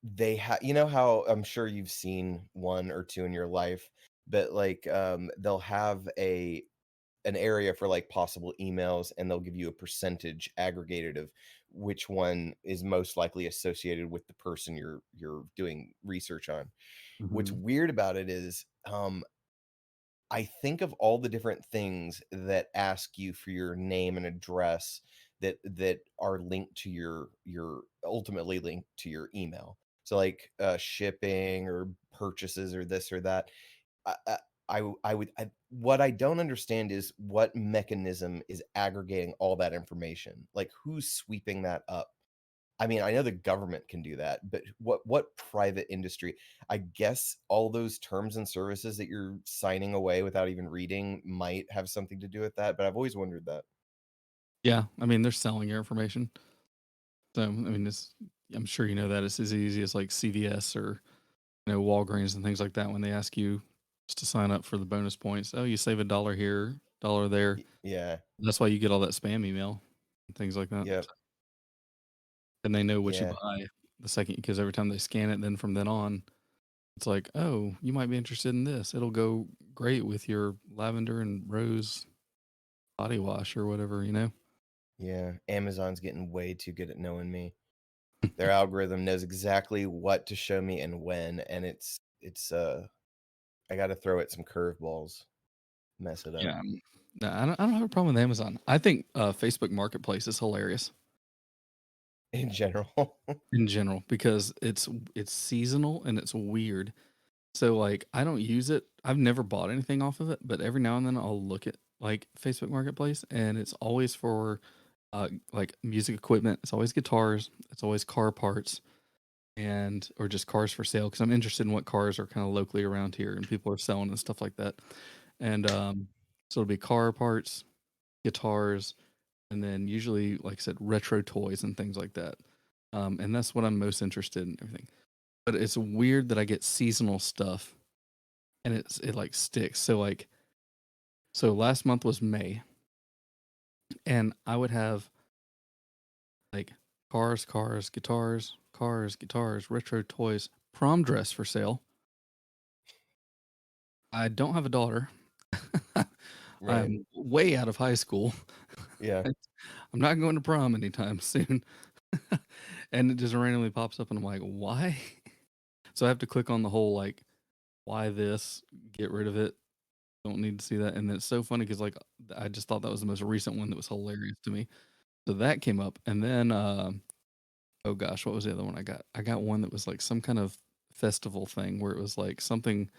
they have, you know how I'm sure you've seen one or two in your life, but like they'll have an area for like possible emails and they'll give you a percentage aggregated of which one is most likely associated with the person you're doing research on. What's Mhm. weird about it is I think of all the different things that ask you for your name and address that are linked to your ultimately linked to your email. So like shipping or purchases or this or that. I I what I don't understand is what mechanism is aggregating all that information. Like who's sweeping that up? I mean, I know the government can do that, but what private industry? I guess all those terms and services that you're signing away without even reading might have something to do with that, but I've always wondered that. Yeah, I mean they're selling your information. So I mean I'm sure you know that it's as easy as like CVS or Walgreens and things like that when they ask you just to sign up for the bonus points. Oh, you save $1 here, dollar there. Yeah. That's why you get all that spam email and things like that. Yep. And they know what you Yeah. buy the second because every time they scan it, then from then on, it's like, oh, you might be interested in this. It'll go great with your lavender and rose body wash or whatever. Yeah. Amazon's getting way too good at knowing me. Their algorithm knows exactly what to show me and when, and it's I got to throw it some curveballs, mess it up Yeah. No, I don't have a problem with Amazon. I think Facebook Marketplace is hilarious in general. in general because it's seasonal and it's weird. So like I don't use it. I've never bought anything off of it, but every now and then I'll look at like Facebook Marketplace and it's always for like music equipment. It's always guitars, it's always car parts and or just cars for sale because I'm interested in what cars are kind of locally around here and people are selling and stuff like that. And so it'll be car parts, guitars, and then usually like I said retro toys and things like that. And that's what I'm most interested in everything. But it's weird that I get seasonal stuff and it like sticks. So last month was May, and I would have like cars, guitars, retro toys, prom dress for sale. I don't have a daughter. Right. I'm way out of high school. Yeah. I'm not going to prom anytime soon. And it just randomly pops up and I'm like, why? So I have to click on the whole like, why this? Get rid of it. Don't need to see that. And then it's so funny because like I just thought that was the most recent one that was hilarious to me. So that came up, and then oh gosh, what was the other one I got? I got one that was like some kind of festival thing where it was like something. It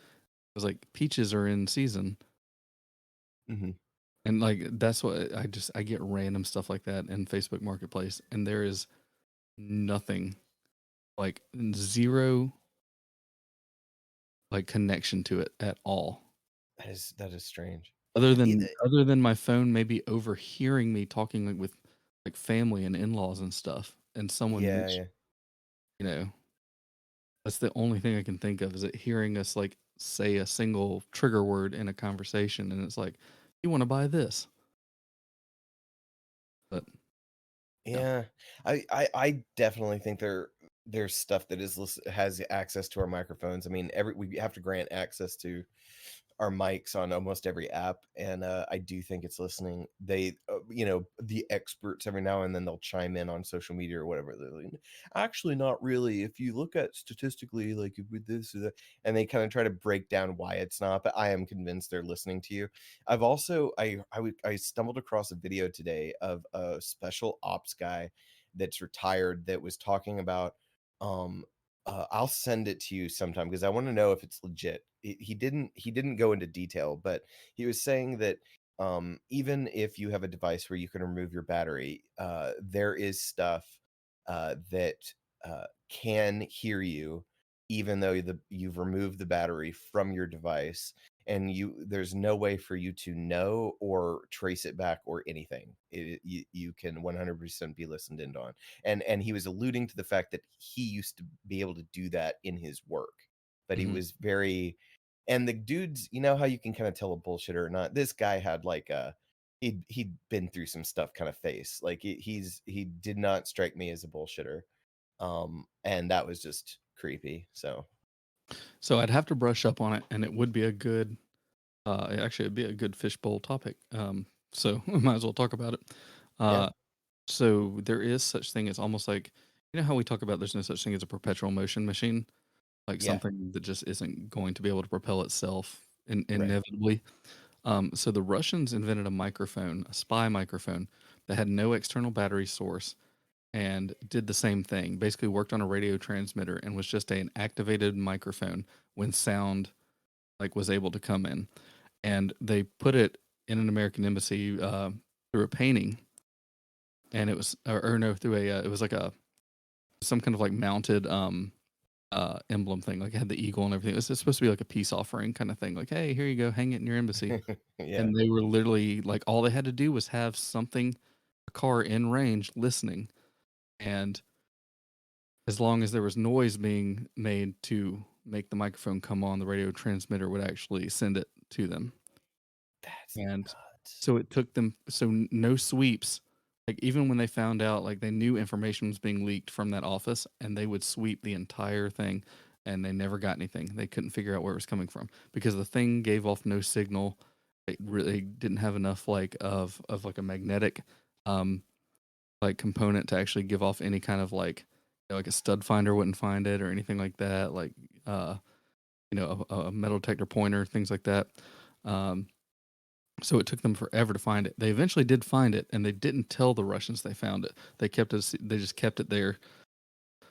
was like peaches are in season, Hmm. and like that's what I get random stuff like that in Facebook Marketplace, and there is nothing like zero like connection to it at all. That is strange. Other E- than the- other than my phone maybe overhearing me talking like with like family and in-laws and stuff, and someone Yeah, mentioned, yeah. you know, that's the only thing I can think of is it hearing us like say a single trigger word in a conversation, and it's like, you want to buy this, but yeah. Yeah. I definitely think there's stuff that has access to our microphones. I mean, every we have to grant access to our mics on almost every app, and I do think it's listening. The experts every now and then they'll chime in on social media or whatever. They're like, actually, not really. If you look at statistically, like with this or that, and they kind of try to break down why it's not. But I am convinced they're listening to you. I've also I stumbled across a video today of a special ops guy that's retired that was talking about um I'll send it to you sometime because I want to know if it's legit. He didn't go into detail, but he was saying that even if you have a device where you can remove your battery, there is stuff that can hear you, even though you've removed the battery from your device, and there's no way for you to know or trace it back or anything. You can 100% be listened in on, and he was alluding to the fact that he used to be able to do that in his work, but he Mhm. was very and the dudes, you know how you can kind of tell a bullshitter or not. This guy had like a he'd been through some stuff kind of face. Like he did not strike me as a bullshitter. And that was just creepy. So So I'd have to brush up on it, and it would be a good, actually, it'd be a good fishbowl topic. So we might as well talk about it. yeah, Uh, so there is such thing as almost like, you know how we talk about there's no such thing as a perpetual motion machine, like yeah, something that just isn't going to be able to propel itself right. inevitably. So the Russians invented a microphone, a spy microphone that had no external battery source and did the same thing. Basically, worked on a radio transmitter and was just an activated microphone when sound like was able to come in. And they put it in an American embassy through a painting, and it was or no through a it was like a some kind of like mounted emblem thing. Like it had the eagle and everything. It's supposed to be like a peace offering kind of thing. Like, hey, here you go, hang it in your embassy. Yeah. And they were literally like all they had to do was have something, a car in range listening, and as long as there was noise being made to make the microphone come on, the radio transmitter would actually send it to them. That's And nuts. so it took them no sweeps. Like even when they found out, like they knew information was being leaked from that office, and they would sweep the entire thing, and they never got anything. They couldn't figure out where it was coming from because the thing gave off no signal. It really didn't have enough like of like a magnetic um like component to actually give off any kind of like a stud finder wouldn't find it or anything like that. Like uh a metal detector pointer, things like that. Um, so it took them forever to find it. They eventually did find it, and they didn't tell the Russians they found it. They kept it. They just kept it there,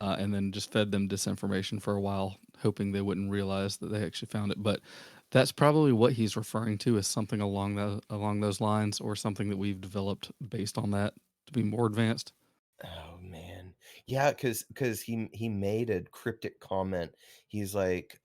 and then just fed them disinformation for a while, hoping they wouldn't realize that they actually found it. But that's probably what he's referring to as something along those lines, or something that we've developed based on that to be more advanced. Oh man. Yeah, because he made a cryptic comment. He's like,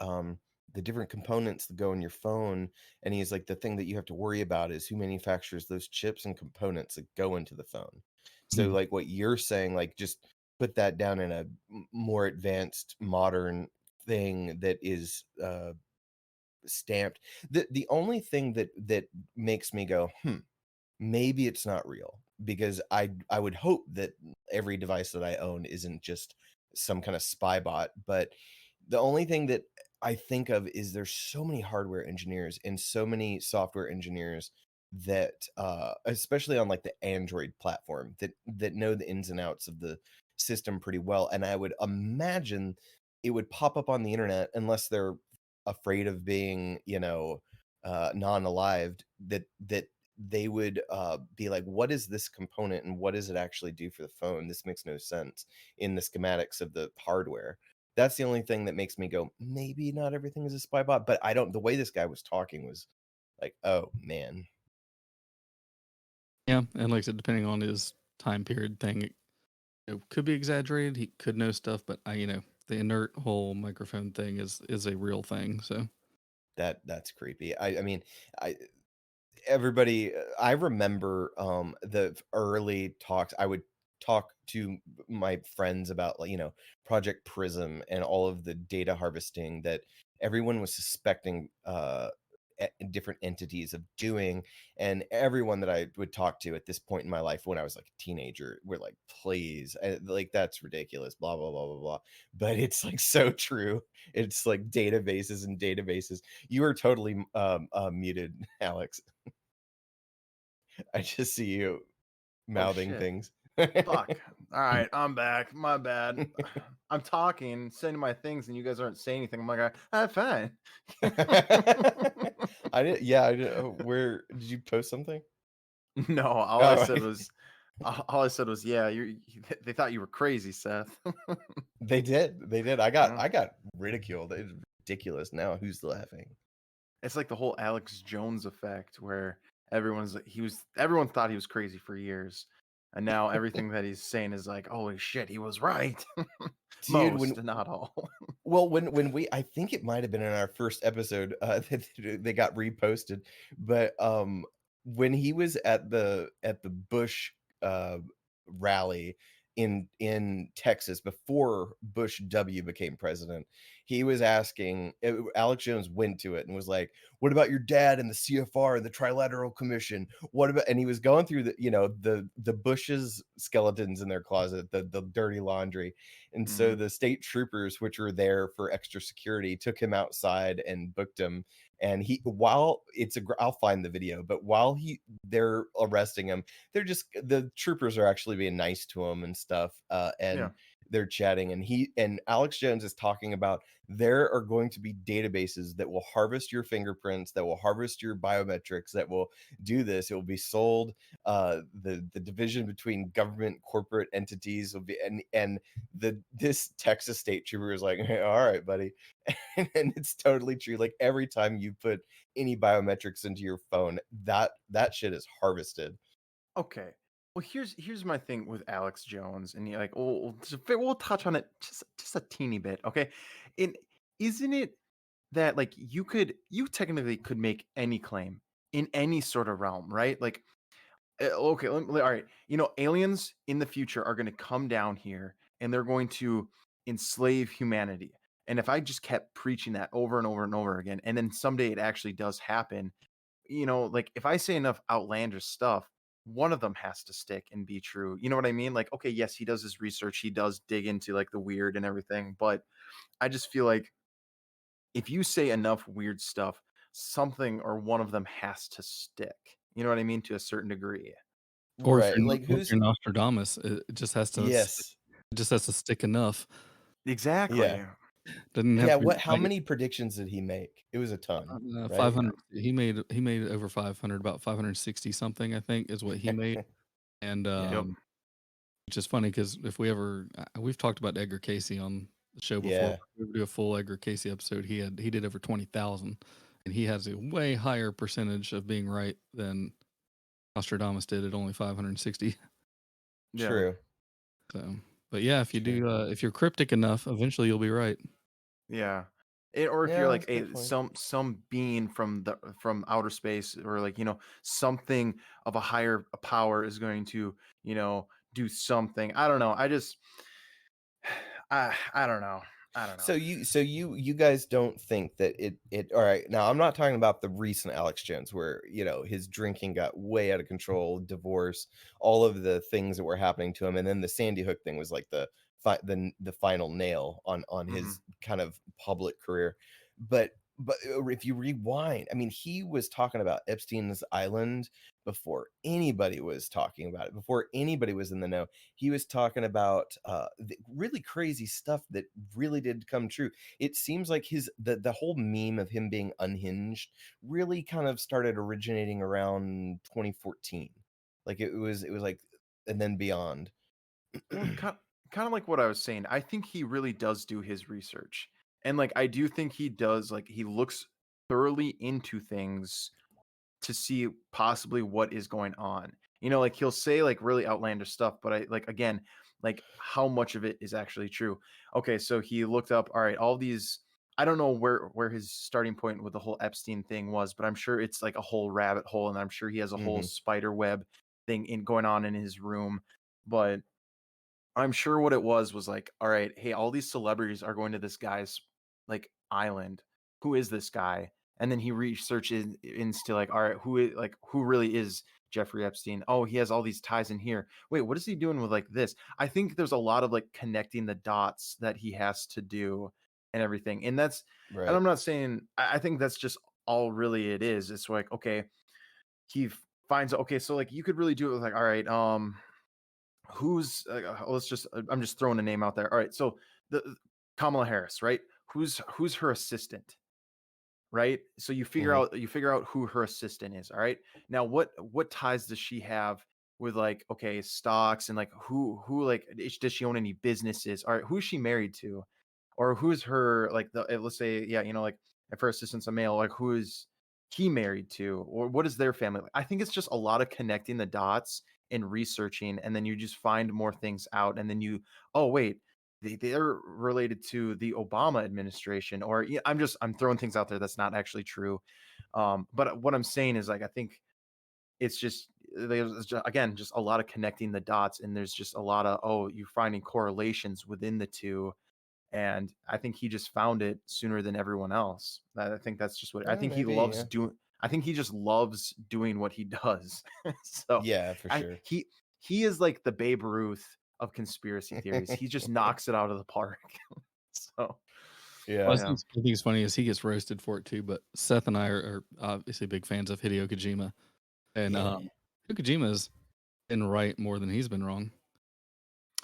the different components that go in your phone, and he's like, the thing that you have to worry about is who manufactures those chips and components that go into the phone. So Mhm. like what you're saying, like just put that down in a more advanced modern thing that is stamped. The only thing that makes me go, maybe it's not real because I would hope that every device that I own isn't just some kind of spy bot, but the only thing that I think of is there's so many hardware engineers and so many software engineers that especially on like the Android platform that know the ins and outs of the system pretty well, and I would imagine it would pop up on the internet unless they're afraid of being, non-alived, that they would be like, what is this component and what does it actually do for the phone? This makes no sense in the schematics of the hardware. That's the only thing that makes me go, maybe not everything is a spy bot, but I don't, the way this guy was talking was like, oh man. Yeah, and like I said, depending on his time period thing, it could be exaggerated. He could know stuff, but the inert whole microphone thing is a real thing. So That's creepy. I mean, I everybody I remember the early talks. I would talk to my friends about, like, Project Prism and all of the data harvesting that everyone was suspecting different entities of doing, and everyone that I would talk to at this point in my life when I was like a teenager were like, please, like, that's ridiculous, blah blah blah blah blah. But it's like so true. It's like databases and databases. You are totally muted, Alex. I just see you Oh mouthing shit. things. Fuck. All right, I'm back. My bad. I'm talking, saying my things, and you guys aren't saying anything. I'm like, fine. I did, yeah, I did. Where did you post something? No, Oh, all I said was, yeah, they thought you were crazy, Seth. they did. They did. Yeah. I got ridiculed. It's ridiculous. Now who's laughing? It's like the whole Alex Jones effect, where everyone thought he was crazy for years, and now everything that he's saying is like, holy shit, he was right. Dude, Most, not all. well, when we, I think it might have been in our first episode, that they got reposted, but when he was at the Bush uh rally in Texas before Bush W became president, he was asking, Alex Jones went to it and was like, "What about your dad and the CFR and the Trilateral Commission? What about?" And he was going through the Bush's skeletons in their closet, the dirty laundry. And so Mhm. the state troopers, which were there for extra security, took him outside and booked him. And while I'll find the video, but while they're arresting him, the troopers are actually being nice to him and stuff, and Yeah. they're chatting. And Alex Jones is talking about there are going to be databases that will harvest your fingerprints, that will harvest your biometrics, that will do this. It will be sold. The division between government corporate entities will be, and this Texas state trooper is like, "Hey, all right, buddy." And it's totally true. Like, every time you put any biometrics into your phone, that shit is harvested. Okay. Well, here's my thing with Alex Jones, and we'll touch on it just a teeny bit, okay? And isn't it that, like, you technically could make any claim in any sort of realm, right? Like, okay, all right, aliens in the future are going to come down here and they're going to enslave humanity. And if I just kept preaching that over and over and over again, and then someday it actually does happen, like, if I say enough outlandish stuff, one of them has to stick and be true. You know what I mean? Like, okay, yes, he does his research, he does dig into like the weird and everything, but I just feel like if you say enough weird stuff, something or one of them has to stick. You know what I mean? To a certain degree. Or if Right. Like, or if who's you're Nostradamus, it just has to stick, yes. it just has to stick enough. Yeah. Exactly. Doesn't have Yeah, to be how like, many predictions did he make? It was a ton, right? 500. He made over 500, about 560 something, I think, is what he made. And Yeah. Yep. which is funny because if we've talked about Edgar Casey on the show before. Yeah. If we ever do a full Edgar Casey episode, he did over 20,000, and he has a way higher percentage of being right than Nostradamus did at only 560. Yeah. True. So, but yeah, if you True. do, if you're cryptic enough, eventually you'll be right. Yeah. Or if you're Yeah, like that's a good point. some being from outer space, or like, something of a higher power is going to, do something. I don't know. I don't know. I don't know. So you guys don't think that it all right. Now, I'm not talking about the recent Alex Jones where, his drinking got way out of control, divorce, all of the things that were happening to him, and then the Sandy Hook thing was like the final nail on Mhm. his kind of public career. But if you rewind, I mean, he was talking about Epstein's Island before anybody was talking about it, before anybody was in the know. He was talking about the really crazy stuff that really did come true. It seems like the whole meme of him being unhinged really kind of started originating around 2014. Like, it was like, and then beyond. Well, kind of like what I was saying. I think he really does do his research. And like, I do think he does, like, he looks thoroughly into things to see possibly what is going on. Like, he'll say like really outlandish stuff, but I like, again, like, how much of it is actually true? Okay, so he looked up, all right, all these I don't know where his starting point with the whole Epstein thing was, but I'm sure it's like a whole rabbit hole, and I'm sure he has a whole Mhm. spider web thing in going on in his room. But I'm sure what it was like, all right, hey, all these celebrities are going to this guy's like island. Who is this guy? And then he researches into like, all right, who really is Jeffrey Epstein? Oh, he has all these ties in here. Wait, what is he doing with like this? I think there's a lot of like connecting the dots that he has to do and everything. And Right. I'm not saying I think that's just all really it is. It's like, okay, he finds okay, so like you could really do it with like, all right, who's let's just I'm just throwing a name out there. All right, so the Kamala Harris, right? Who's her assistant, right? So Mhm. you figure out who her assistant is. All right. Now what ties does she have with like okay stocks and like who like does she own any businesses? All right, who's she married to? Or who's her like the let's say yeah like if her assistant's a male like who is he married to or what is their family like? I think it's just a lot of connecting the dots and researching and then you just find more things out and then you oh wait they're related to the Obama administration or yeah, I'm throwing things out there that's not actually true but what I'm saying is like I think it's just again just a lot of connecting the dots and there's just a lot of oh you're finding correlations within the two and I think he just found it sooner than everyone else. I think that's just what I think he Maybe, loves yeah. doing. I think he just loves doing what he does. So Yeah, for I sure. he is like the Babe Ruth of conspiracy theories. He just knocks it out of the park. So Well, Yeah. yeah. I think it's funny is he gets roasted for it too, but Seth and I are obviously big fans of Hideo Kojima, and Yeah. Hideo Kojima's been right more than he's been wrong,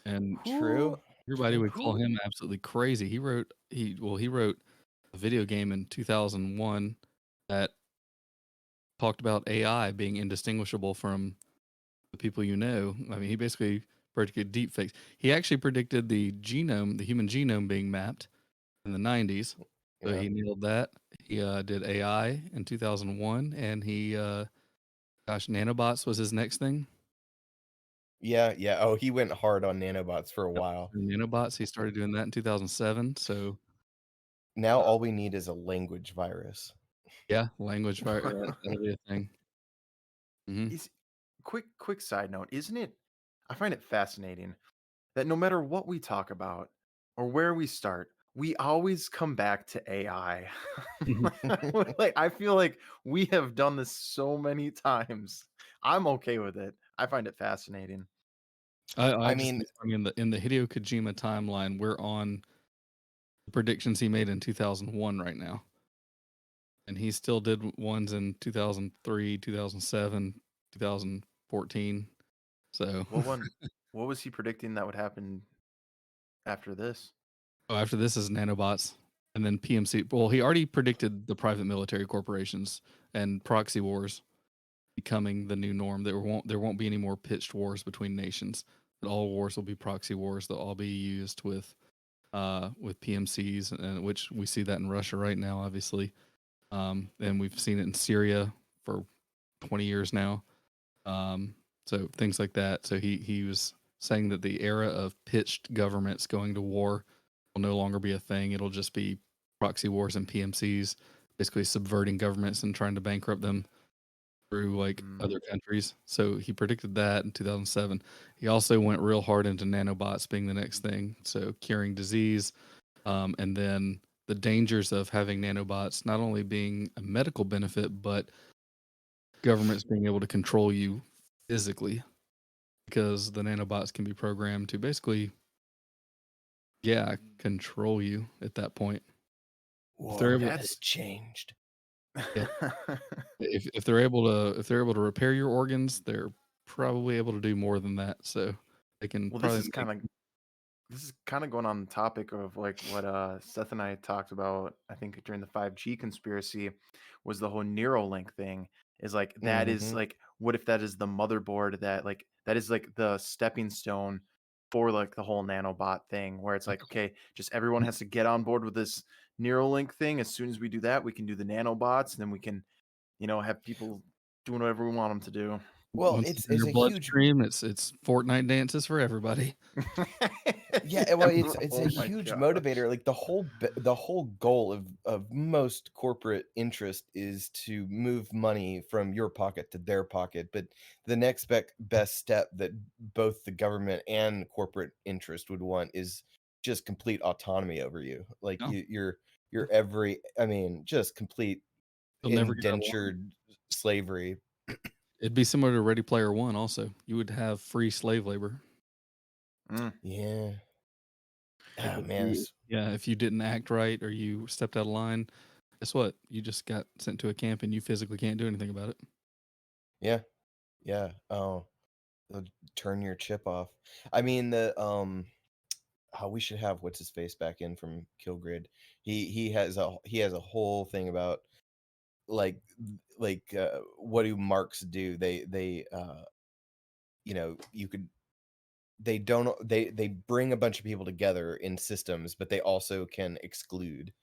and True. Who everybody would call who him absolutely crazy. He wrote a video game in 2001 that talked about AI being indistinguishable from the people you know. I mean, he basically predicted deepfakes. He actually predicted the human genome being mapped in the 90s. So Yeah. he nailed that. He did AI in 2001, and nanobots was his next thing. Yeah, yeah. Oh, he went hard on nanobots for a Yep. while. Nanobots, he started doing that in 2007. So, Now uh, all we need is a language virus. yeah, language, yeah, that'll be a thing. Hmm. is quick side note, isn't it? I find it fascinating that no matter what we talk about or where we start, we always come back to AI. Like I feel like we have done this so many times. I'm okay with it. I find it fascinating. I I just mean, think it's funny in the Hideo Kojima timeline, we're on the predictions he made in 2001 right now, and he still did ones in 2003, 2007, 2014. So What one? What was he predicting that would happen after this? oh, after this is nanobots, and then PMC. Well, he already predicted the private military corporations and proxy wars becoming the new norm. There won't be any more pitched wars between nations. That all wars will be proxy wars. They'll all be used with PMCs, and which we see that in Russia right now, obviously, and we've seen it in Syria for 20 years now. Um, so things like that. So he was saying that the era of pitched governments going to war will no longer be a thing. It'll just be proxy wars and PMCs, basically subverting governments and trying to bankrupt them through like Mm, other countries. So he predicted that in 2007. He also went real hard into nanobots being the next thing. So curing disease, and then the dangers of having nanobots not only being a medical benefit, but governments being able to control you physically because the nanobots can be programmed to basically, yeah, control you at that point. If they're world able, has changed. yeah, if they're able to repair your organs, they're probably able to do more than that. So they can well, probably make. this is kind of going on the topic of like what Seth and I talked about. I think during the 5G conspiracy was the whole Neuralink thing. Is like that is Mhm. like what if that is the motherboard that like that is like the stepping stone for like the whole nanobot thing where it's like okay, just everyone has to get on board with this Neuralink thing. As soon as we do that, we can do the nanobots, and then we can have people doing whatever we want them to Well, Once it's they're in is your a huge bloodstream, it's Fortnite dances for everybody. do. Yeah, well, it's a Oh my huge gosh. motivator. Like the whole goal of most corporate interest is to move money from your pocket to their pocket. But the next best step that both the government and corporate interest would want is just complete autonomy over you. Like No, you're every, I mean, just complete you'll never get out of line. indentured slavery. It'd be similar to Ready Player One. Also, you would have free slave labor. Mm, Yeah. Like Oh if man, you, yeah, if you didn't act right or you stepped out of line, guess what? You just got sent to a camp and you physically can't do anything about it. yeah, yeah. Oh, they'll turn your chip off. I mean, we should have what's his face back in from Kilgrid. He has a whole thing about like what do marks do? You could they don't they bring a bunch of people together in systems, but they also can exclude.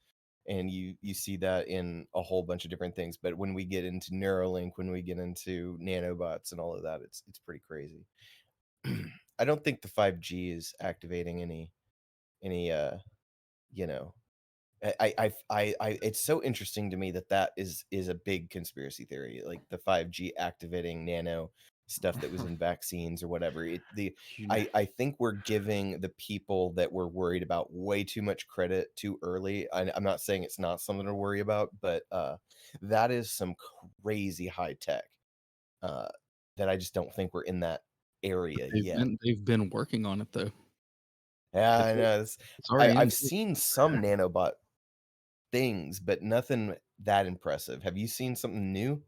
And you see that in a whole bunch of different things. But when we get into Neuralink, when we get into nanobots and all of that, it's pretty crazy. I don't think the 5G is activating any you know it's so interesting to me that is a big conspiracy theory, like the 5G activating nano stuff that was in vaccines or whatever. you know, I think we're giving the people that we're worried about way too much credit too early. I'm not saying it's not something to worry about, but that is some crazy high tech uh, that I just don't think we're in that area yet. They've been working on it though. Yeah, It's I know. it's already in. I've seen some nanobot things, but nothing that impressive. Have you seen something new?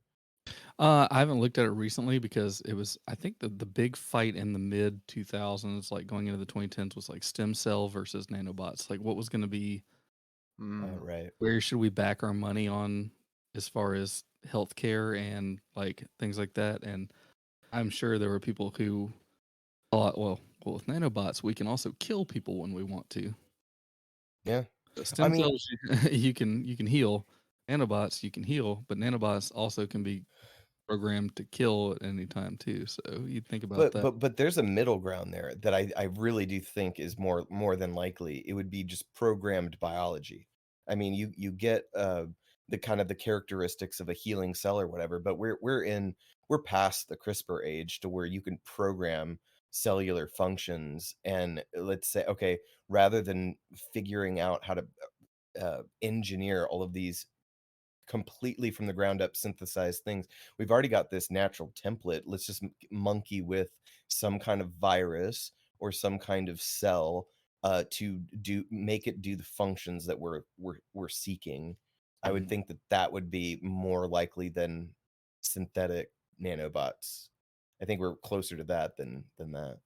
I haven't looked at it recently because it was, I think the big fight in the mid 2000s, like going into the 2010s, was like stem cell versus nanobots. Like what was going to be, mm, Right. where should we back our money on as far as healthcare and like things like that? And I'm sure there were people who thought, well, with nanobots, we can also kill people when we want to. Yeah. I Stem mean, cells, you can heal. Nanobots, you can heal, but nanobots also can be programmed to kill at any time too. So you think about but that. but but there's a middle ground there that I really do think is more than likely. It would be just programmed biology. I mean, you get the kind of the characteristics of a healing cell or whatever, but we're past the CRISPR age to where you can program cellular functions. And let's say, okay, rather than figuring out how to engineer all of these completely from the ground up synthesized things. We've already got this natural template. Let's just monkey with some kind of virus or some kind of cell to make it do the functions that we're seeking. I would mhm. think that would be more likely than synthetic nanobots. I think we're closer to that than that.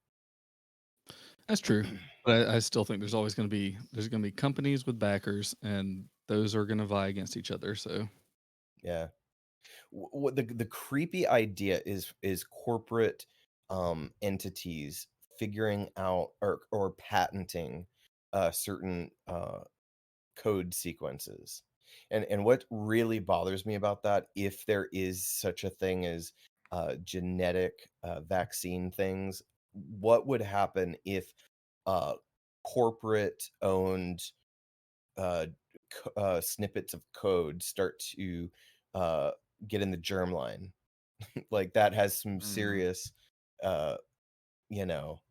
That's true. But I still think there's gonna be companies with backers and those are gonna vie against each other. So Yeah. What the creepy idea is corporate entities figuring out or patenting certain code sequences. And what really bothers me about that, if there is such a thing as genetic vaccine things, what would happen if uh corporate owned uh, snippets of code start to uh, get in the germline? Like that has some Mm, serious, uh, you know,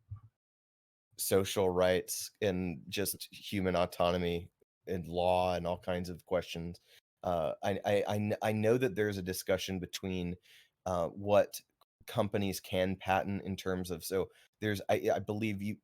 social rights and just human autonomy and law and all kinds of questions. I know that there's a discussion between what companies can patent in terms of, so there's I believe you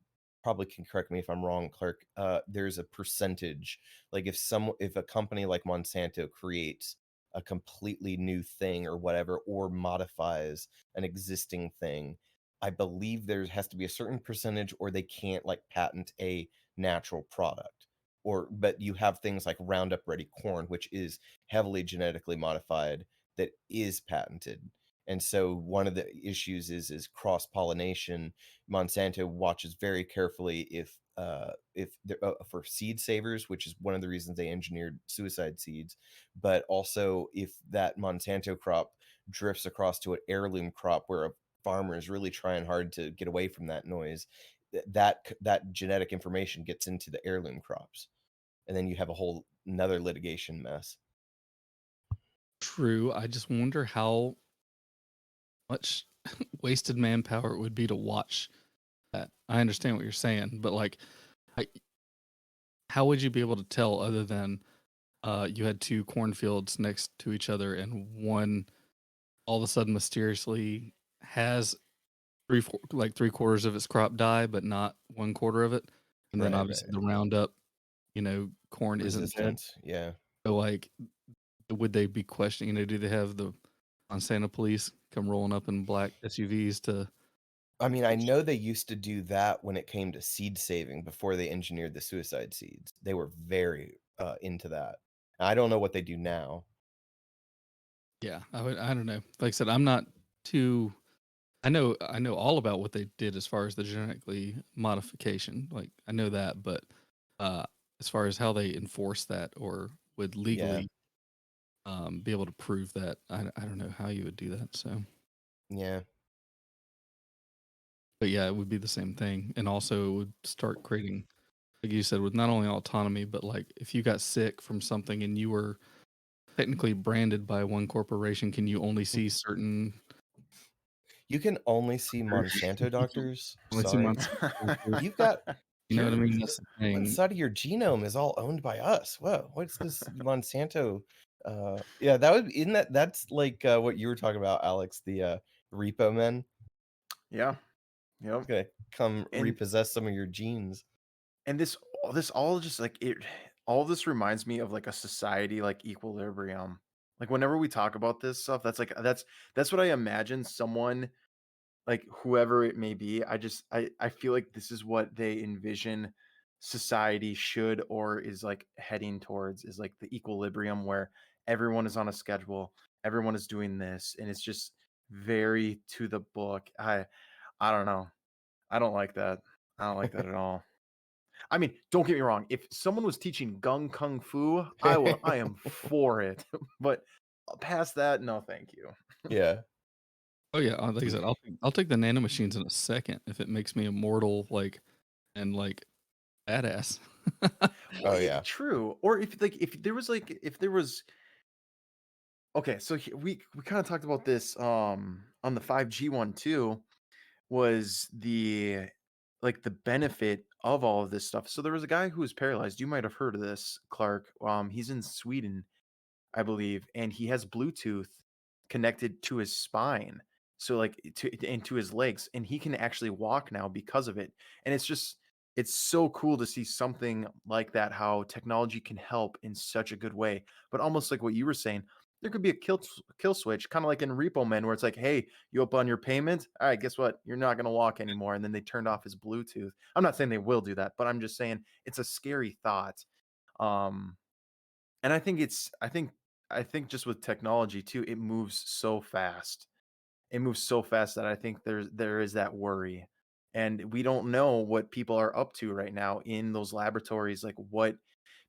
probably can correct me if I'm wrong, Clark. There's a percentage, like if a company like Monsanto creates a completely new thing or whatever, or modifies an existing thing, I believe there has to be a certain percentage, or they can't like patent a natural product. Or but you have things like Roundup Ready corn, which is heavily genetically modified, that is patented. And so one of the issues is cross pollination. Monsanto watches very carefully for seed savers, which is one of the reasons they engineered suicide seeds, but also if that Monsanto crop drifts across to an heirloom crop where a farmer is really trying hard to get away from that noise, that genetic information gets into the heirloom crops, and then you have a whole another litigation mess. True. I just wonder how much wasted manpower it would be to watch that. I understand what you're saying, but like, I, how would you be able to tell other than you had two cornfields next to each other and one all of a sudden mysteriously has like 3/4 of its crop die, but not 1/4 of it, and then Right, obviously right. the Roundup, corn isn't there. Resistance, yeah. So like, would they be questioning? Do they have the Monsanto police come rolling up in black SUVs to? I mean, I know they used to do that when it came to seed saving before they engineered the suicide seeds. They were very, into that. I don't know what they do now. Yeah, I don't know. Like I said, I'm not too. I know all about what they did as far as the genetically modification. Like I know that, but uh, as far as how they enforce that or would Yeah, legally be able to prove that, I don't know how you would do that. So, yeah. but yeah, it would be the same thing, and also it would start creating, like you said, with not only autonomy, but like if you got sick from something and you were technically branded by one corporation, can you only see certain? You can only see Monsanto doctors? Only see Sorry. months. You've got You know what I your mean? That's the one thing. side of your genome is all owned by us. Whoa, what's this Monsanto? Yeah, that would isn't that's like what you were talking about, Alex, the repo men. Yeah. It's Yep. gonna come And repossess some of your genes. and this all just like it all this reminds me of like a society like equilibrium. Like whenever we talk about this stuff, that's what I imagine someone like whoever it may be. I feel like this is what they envision society should or is like heading towards is like the equilibrium where everyone is on a schedule, everyone is doing this, and it's just very to the book. I don't know. I don't like that. I don't like that at all. I mean, don't get me wrong. If someone was teaching gung kung fu, I am for it. But past that, no, thank you. Yeah. Oh yeah, like I said, I'll take the nanomachines in a second if it makes me immortal, like and like badass. Well, Oh yeah. true. Or if there was okay, so we kind of talked about this on the 5G one too was the like the benefit of all of this stuff. So there was a guy who was paralyzed. You might have heard of this, Clark. He's in Sweden, I believe, and he has Bluetooth connected to his spine. So like to his legs, and he can actually walk now because of it. And it's so cool to see something like that, how technology can help in such a good way. But almost like what you were saying, there could be a kill switch, kind of like in Repo Man, where it's like, hey, you up on your payment? All right, guess what? You're not gonna walk anymore. And then they turned off his Bluetooth. I'm not saying they will do that, but I'm just saying it's a scary thought. Um, and I think just with technology too, it moves so fast. It moves so fast that I think there is that worry. And we don't know what people are up to right now in those laboratories, like what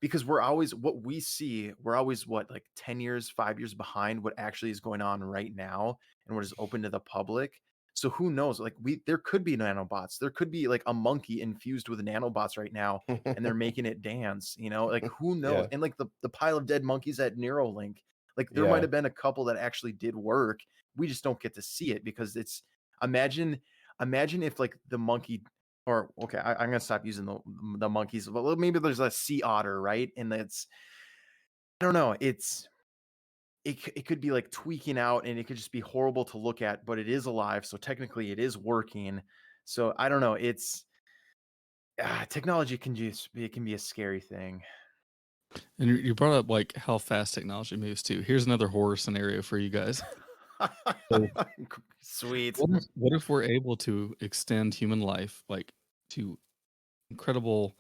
because we're always what we see, we're always what, like 10 years, 5 years behind what actually is going on right now and what is open to the public. So who knows? Like there could be nanobots. There could be like a monkey infused with nanobots right now and they're making it dance, like who knows? Yeah. And like the pile of dead monkeys at Neuralink, like there might Yeah. have been a couple that actually did work. We just don't get to see it because it's imagine imagine if like the monkey or okay, I'm gonna stop using the monkeys, but maybe there's a sea otter, right? And that's I don't know. It could be like tweaking out, and it could just be horrible to look at, but it is alive, so technically it is working. So I don't know. Technology can be a scary thing. And you brought up like how fast technology moves too. Here's another horror scenario for you guys. So Sweet. what if we're able to extend human life like to incredible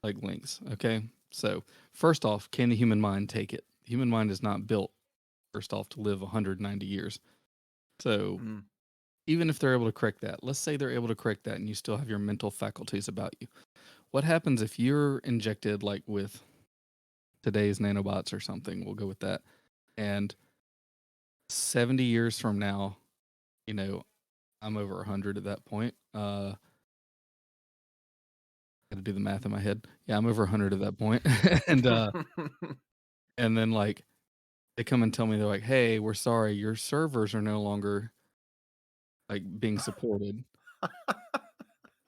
like lengths? Okay, so first off, can the human mind take it? The human mind is not built first off to live 190 years. So Mm. even if they're able to correct that, let's say they're able to correct that, and you still have your mental faculties about you. What happens if you're injected like with today's nanobots or something? We'll go with that. And 70 years from now, you know, I'm over 100 at that point. to do the math in my head. Yeah, I'm over 100 at that point. and and then like they come and tell me, they're like, "Hey, we're sorry, your servers are no longer like being supported.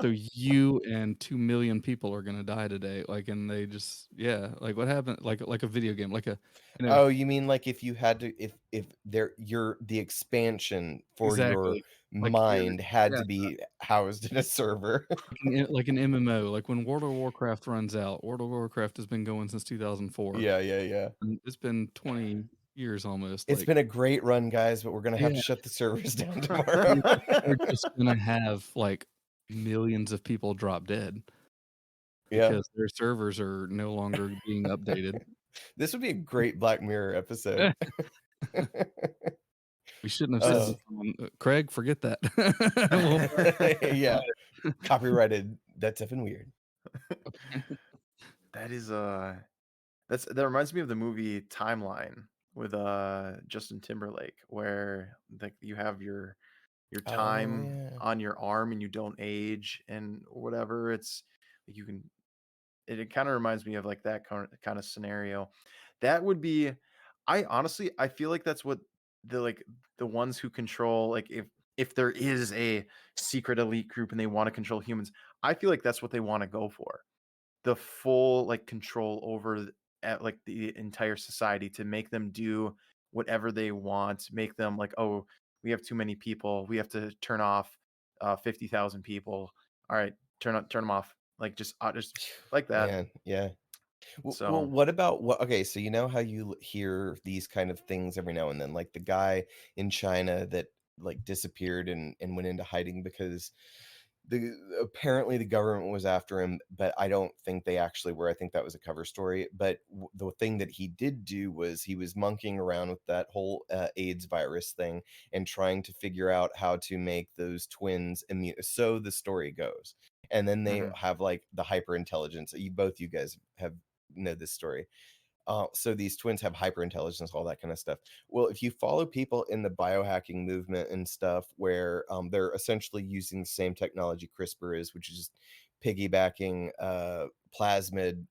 So you and 2 million people are gonna die today." Like, and they just, yeah, like what happened? Like a video game, like a, you know, Oh, you mean like if you had to if there your the expansion for your exactly. Like you're, mind had yeah, to be housed in a server. like an MMO. Like when World of Warcraft runs out, World of Warcraft has been going since 2004. Yeah, yeah, yeah. And it's been 20 years almost. It's Like, been a great run, guys, but we're gonna have yeah, to shut the servers down tomorrow. they're just gonna have like millions of people drop dead Yeah. because their servers are no longer being updated. This would be a great Black Mirror episode. We shouldn't have said Uh, this on Craig, forget that. We'll yeah, copyrighted. That's effing weird. That is that reminds me of the movie Timeline with Justin Timberlake, where like you have your Oh, time yeah. on your arm and you don't age and whatever. It's like you can it kind of reminds me of like that kind of scenario. That would be, I honestly I feel like that's what the like the ones who control, like if there is a secret elite group and they want to control humans, I feel like that's what they want to go for. The full like control over at like the entire society, to make them do whatever they want, make them like, oh, we have too many people, we have to turn off 50,000 people. All right, turn them off. Like just like that. Man, yeah. Well, So what about what? Okay, so you know how you hear these kind of things every now and then, like the guy in China that like disappeared and went into hiding because the apparently the government was after him, but I don't think they actually were. I think that was a cover story. But the thing that he did do was he was monkeying around with that whole AIDS virus thing and trying to figure out how to make those twins immune. So the story goes, and then they mhm. have like the hyper intelligence. You guys have know this story. So these twins have hyper intelligence, all that kind of stuff. Well, if you follow people in the biohacking movement and stuff, where they're essentially using the same technology CRISPR is, which is just piggybacking plasmid,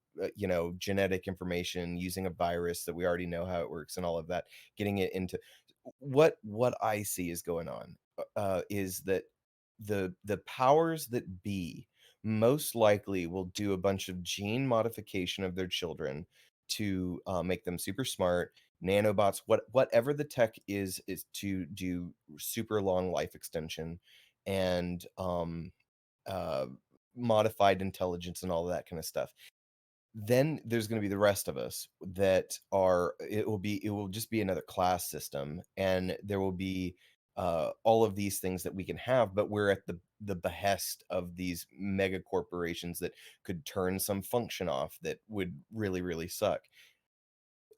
genetic information using a virus that we already know how it works and all of that, getting it into what I see is going on is that the powers that be most likely will do a bunch of gene modification of their children to make them super smart nanobots, whatever the tech is to do super long life extension and uh modified intelligence and all of that kind of stuff. Then there's going to be the rest of us that are it will just be another class system, and there will be all of these things that we can have, but we're at the behest of these mega corporations that could turn some function off that would really really suck.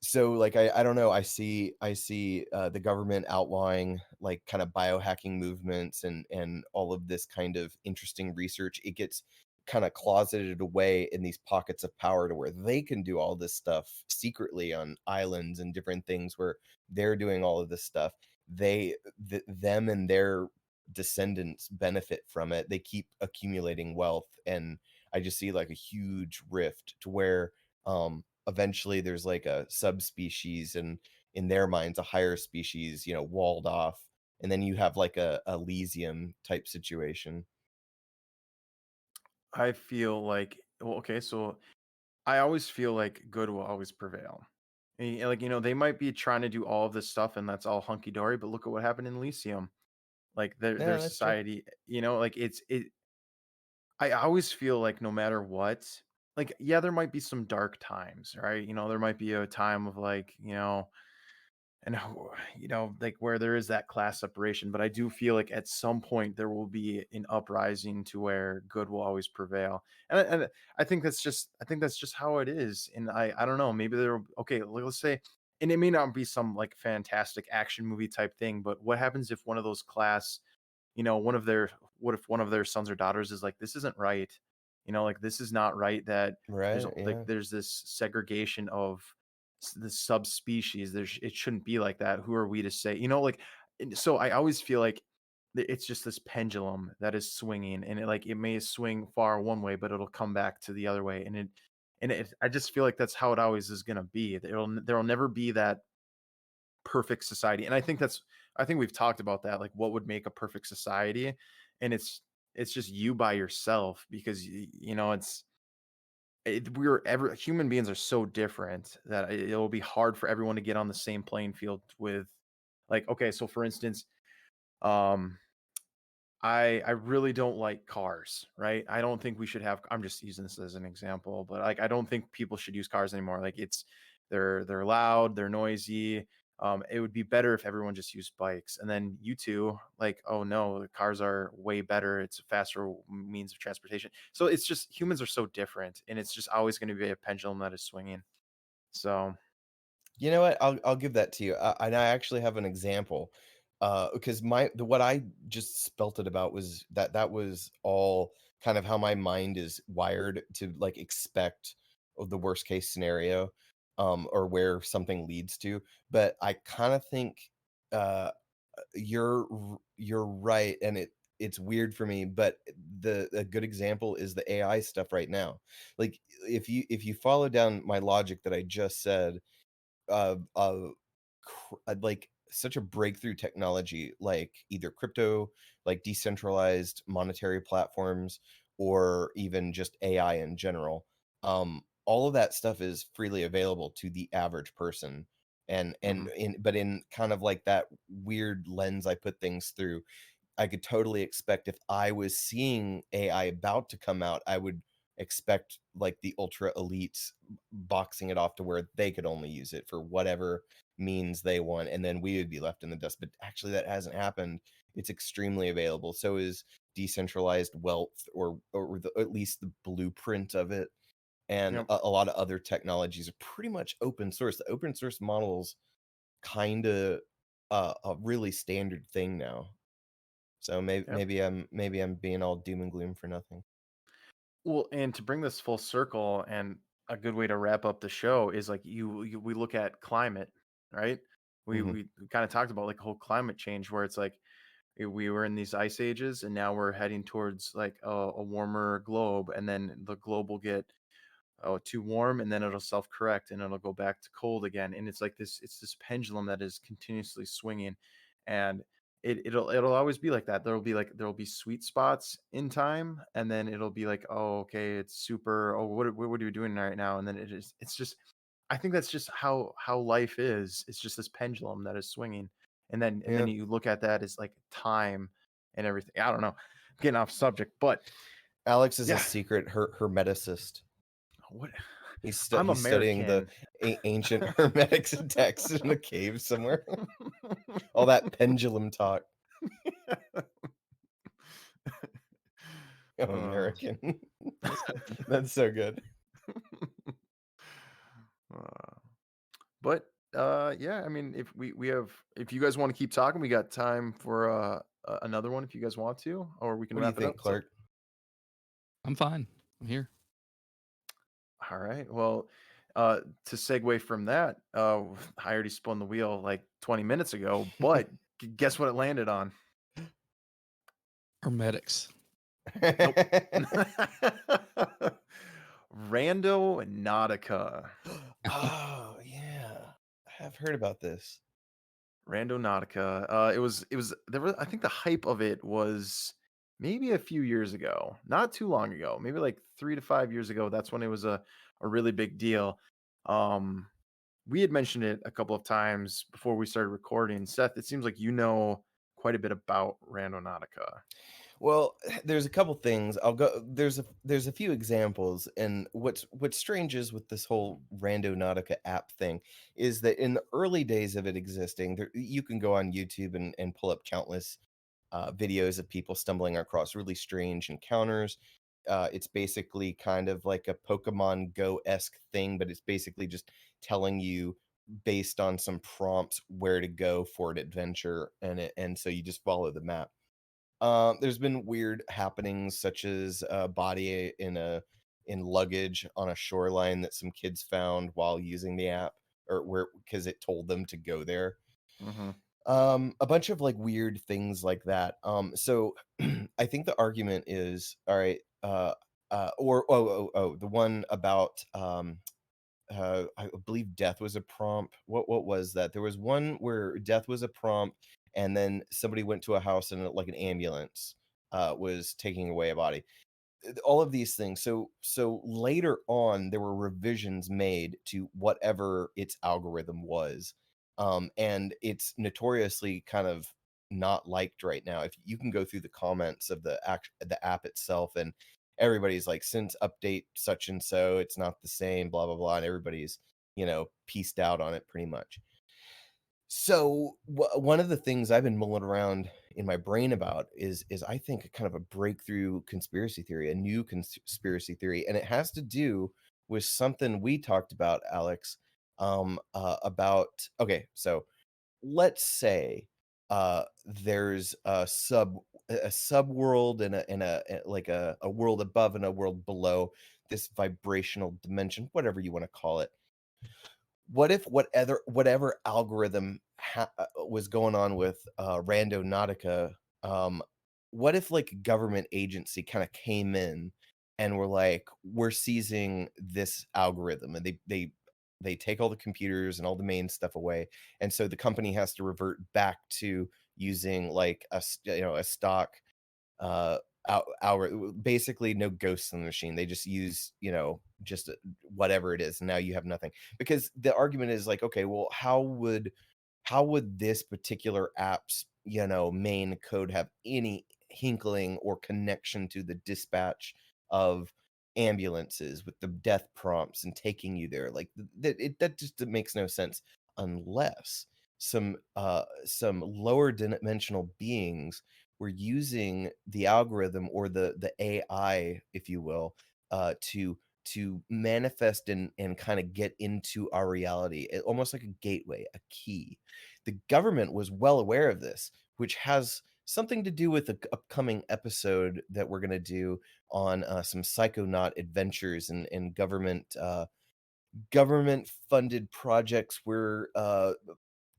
So like I don't know, I see the government outlawing like kind of biohacking movements and all of this kind of interesting research. It gets kind of closeted away in these pockets of power to where they can do all this stuff secretly on islands and different things where they're doing all of this stuff. Them and their descendants benefit from it. They keep accumulating wealth, and I just see like a huge rift to where eventually there's like a subspecies and in their minds a higher species, walled off, and then you have like a Elysium type situation. I feel like, well, okay, so I always feel like good will always prevail. Like, they might be trying to do all of this stuff and that's all hunky dory, but look at what happened in Elysium. Like their Yeah, that's true. society, like I always feel like no matter what, like, yeah, there might be some dark times, right? There might be a time of like, and like where there is that class separation, but I do feel like at some point there will be an uprising to where good will always prevail. And I think that's just how it is. And I don't know, maybe there, okay, let's say, and it may not be some like fantastic action movie type thing, but what happens if one of those class, one of their, what if one of their sons or daughters is like, this isn't right, like this is not right, that Right, yeah. there's this segregation of the subspecies. It shouldn't be like that. Who are we to say, like, and so I always feel like it's just this pendulum that is swinging, and it may swing far one way, but it'll come back to the other way, and I just feel like that's how it always is going to be. There'll never be that perfect society, and I think we've talked about that, like what would make a perfect society, and it's just you by yourself, because we're ever human beings are so different that it'll be hard for everyone to get on the same playing field with, like, okay, so for instance, um I really don't like cars, right? I don't think we should have, I'm just using this as an example, but like I don't think people should use cars anymore. Like they're loud, they're noisy. It would be better if everyone just used bikes. And then you two, like, oh no, the cars are way better. It's a faster means of transportation. So it's just humans are so different, and it's just always going to be a pendulum that is swinging. So You know what? I'll give that to you. And I actually have an example. Because what I just spelt it about was that was all kind of how my mind is wired to like expect of the worst case scenario, or where something leads to. But I kind of think uh you're right, and it's weird for me, but a good example is the AI stuff right now. Like if you follow down my logic that I just said, uh, like such a breakthrough technology, like either crypto, like decentralized monetary platforms, or even just AI in general. All of that stuff is freely available to the average person. And mhm, but in kind of like that weird lens I put things through, I could totally expect if I was seeing AI about to come out, I would expect like the ultra elites boxing it off to where they could only use it for whatever means they want, and then we would be left in the dust. But actually, that hasn't happened. It's extremely available. So is decentralized wealth, or at least the blueprint of it, and yep, a lot of other technologies are pretty much open source. The open source models kind of a really standard thing now. So yep. maybe I'm being all doom and gloom for nothing. Well, and to bring this full circle, and a good way to wrap up the show is like we look at climate, right? We Mhm. we kind of talked about like whole climate change, where it's like we were in these ice ages, and now we're heading towards like a warmer globe, and then the globe will get too warm, and then it'll self-correct, and it'll go back to cold again, and it's this pendulum that is continuously swinging, and it'll always be like that. There'll be sweet spots in time, and then it'll be like, oh, okay, it's super, oh, what are you doing right now? And then it's just, I think that's just how life is. It's just this pendulum that is swinging, and then Yeah. you look at that as like time and everything. I don't know, getting off subject, but Alex is a yeah. secret hermeticist. What, I'm He's studying the American. ancient hermetic texts in a cave somewhere. All that pendulum talk. I'm Uh, American. That's so good. uh, but yeah, I mean, if we have, if you guys want to keep talking, we got time for another one if you guys want to, or we can What do you wrap it think, up. So, Clark? I'm fine. I'm here. all right. Well, to segue from that, I already spun the wheel like 20 minutes ago, but guess what it landed on? Hermetics. Nope. Rando Nautica. Oh yeah, I've heard about this. Randonautica. It was there was, I think the hype of it was maybe a few years ago, not too long ago, maybe like 3 to 5 years ago. That's when it was a really big deal. Um, we had mentioned it a couple of times before we started recording. Seth, it seems like you know quite a bit about Randonautica. Well, there's a couple things. I'll go. There's a few examples, and what's strange is with this whole Randonautica app thing is that in the early days of it existing, you can go on YouTube and pull up countless videos of people stumbling across really strange encounters. It's basically kind of like a Pokemon Go-esque thing, but it's basically just telling you based on some prompts where to go for an adventure, and so you just follow the map. There's been weird happenings such as a body in luggage on a shoreline that some kids found while using the app, or where because it told them to go there. Hmm. A bunch of like weird things like that. So I think the argument is all right. Or the one about I believe death was a prompt. What was that? There was one where death was a prompt, and then somebody went to a house and like an ambulance was taking away a body. All of these things. So later on, there were revisions made to whatever its algorithm was, and it's notoriously kind of not liked right now. If you can go through the comments of the app itself, and everybody's like, since update such and so, it's not the same, blah blah blah, and everybody's pieced out on it pretty much. So one of the things I've been mulling around in my brain about is I think kind of a breakthrough conspiracy theory, a new conspiracy theory, and it has to do with something we talked about, Alex. About okay, so let's say there's a sub world and like a world above and a world below this vibrational dimension, whatever you want to call it. What if whatever algorithm was going on with Rando Nautica, what if like a government agency kind of came in and were like, we're seizing this algorithm, and they take all the computers and all the main stuff away, and so the company has to revert back to using like a stock basically no ghosts in the machine. They just use just whatever it is, and now you have nothing. Because the argument is like, okay, well, how would this particular app's main code have any hinkling or connection to the dispatch of ambulances with the death prompts and taking you there? Like that just makes no sense unless some lower dimensional beings were using the algorithm or the AI, if you will, to manifest and kind of get into our reality, almost like a gateway, a key. The government was well aware of this, which has something to do with the upcoming episode that we're going to do on some psychonaut adventures and government funded projects where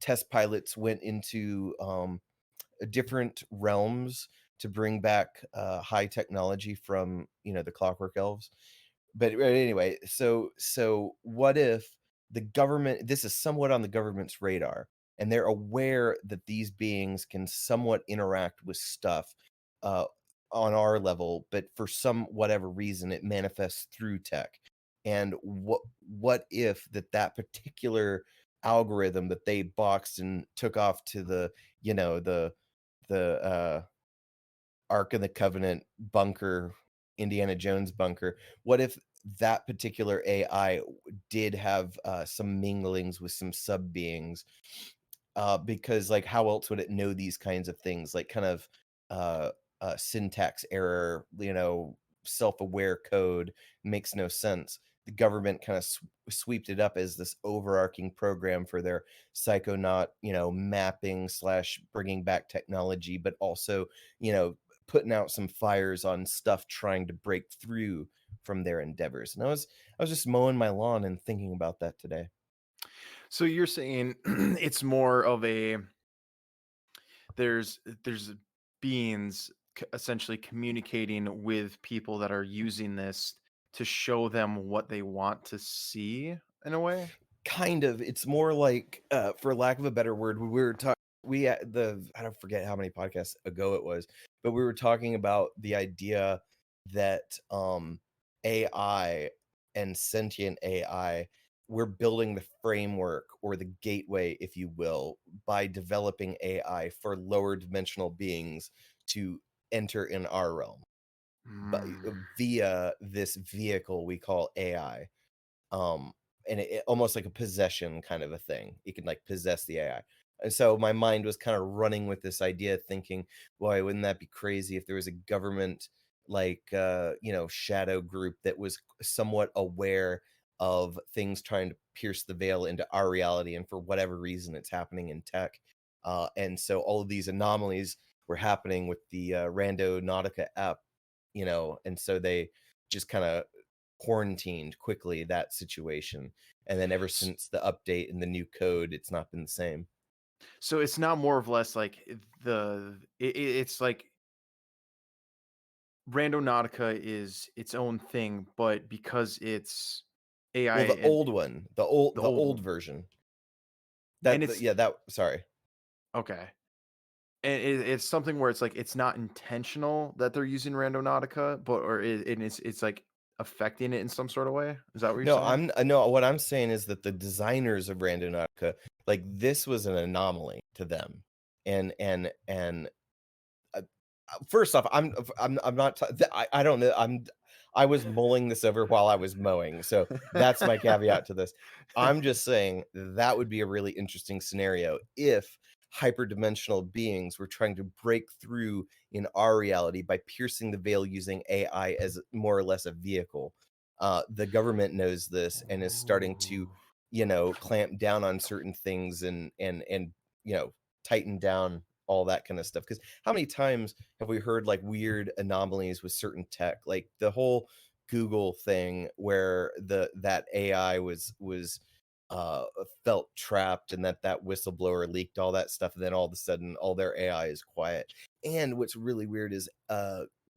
test pilots went into different realms to bring back high technology from the Clockwork Elves. But anyway, so what if the government, this is somewhat on the government's radar, and they're aware that these beings can somewhat interact with stuff uh, on our level, but for some whatever reason it manifests through tech. And what if that particular algorithm that they boxed and took off to the the Ark of the Covenant bunker, Indiana Jones bunker, what if that particular AI did have some minglings with some sub beings? Because like, how else would it know these kinds of things? Like, kind of syntax error, self-aware code makes no sense. The government kind of sweeped it up as this overarching program for their psychonaut, mapping slash bringing back technology, but also, putting out some fires on stuff trying to break through from their endeavors. And I was just mowing my lawn and thinking about that today. So you're saying it's more of a there's beings essentially communicating with people that are using this to show them what they want to see in a way? Kind of. It's more like, for lack of a better word, we were talking. We had I don't forget how many podcasts ago it was, but we were talking about the idea that AI and sentient AI, we're building the framework or the gateway, if you will, by developing AI for lower dimensional beings to enter in our realm, but Mm. via this vehicle we call AI. um and almost like a possession kind of a thing. You can like possess the AI. And so my mind was kind of running with this idea, thinking, boy, wouldn't that be crazy if there was a government like shadow group that was somewhat aware of things trying to pierce the veil into our reality, and for whatever reason it's happening in tech. And so all of these anomalies were happening with the Rando Nautica app, and so they just kind of quarantined quickly that situation. And then ever S- since the update and the new code, it's not been the same. So it's not more of less like it's like Randonautica is its own thing, but because it's AI Well, the and old one, the the old old one, version. and it's Yeah, that sorry. okay. And it's something where it's like it's not intentional that they're using Randonautica, but or it's like affecting it in some sort of way. Is that what you're No, saying? no, what I'm saying is that the designers of Randonautica, like, this was an anomaly to them. And first off, I'm not I don't know. I was mulling this over while I was mowing. So that's my caveat to this. I'm just saying that would be a really interesting scenario if hyperdimensional beings were trying to break through in our reality by piercing the veil using AI as more or less a vehicle. The government knows this and is starting to, Ooh. clamp down on certain things and tighten down all that kind of stuff. Because how many times have we heard like weird anomalies with certain tech, like the whole Google thing where that AI was uh felt trapped, and that whistleblower leaked all that stuff, and then all of a sudden all their AI is quiet. And what's really weird is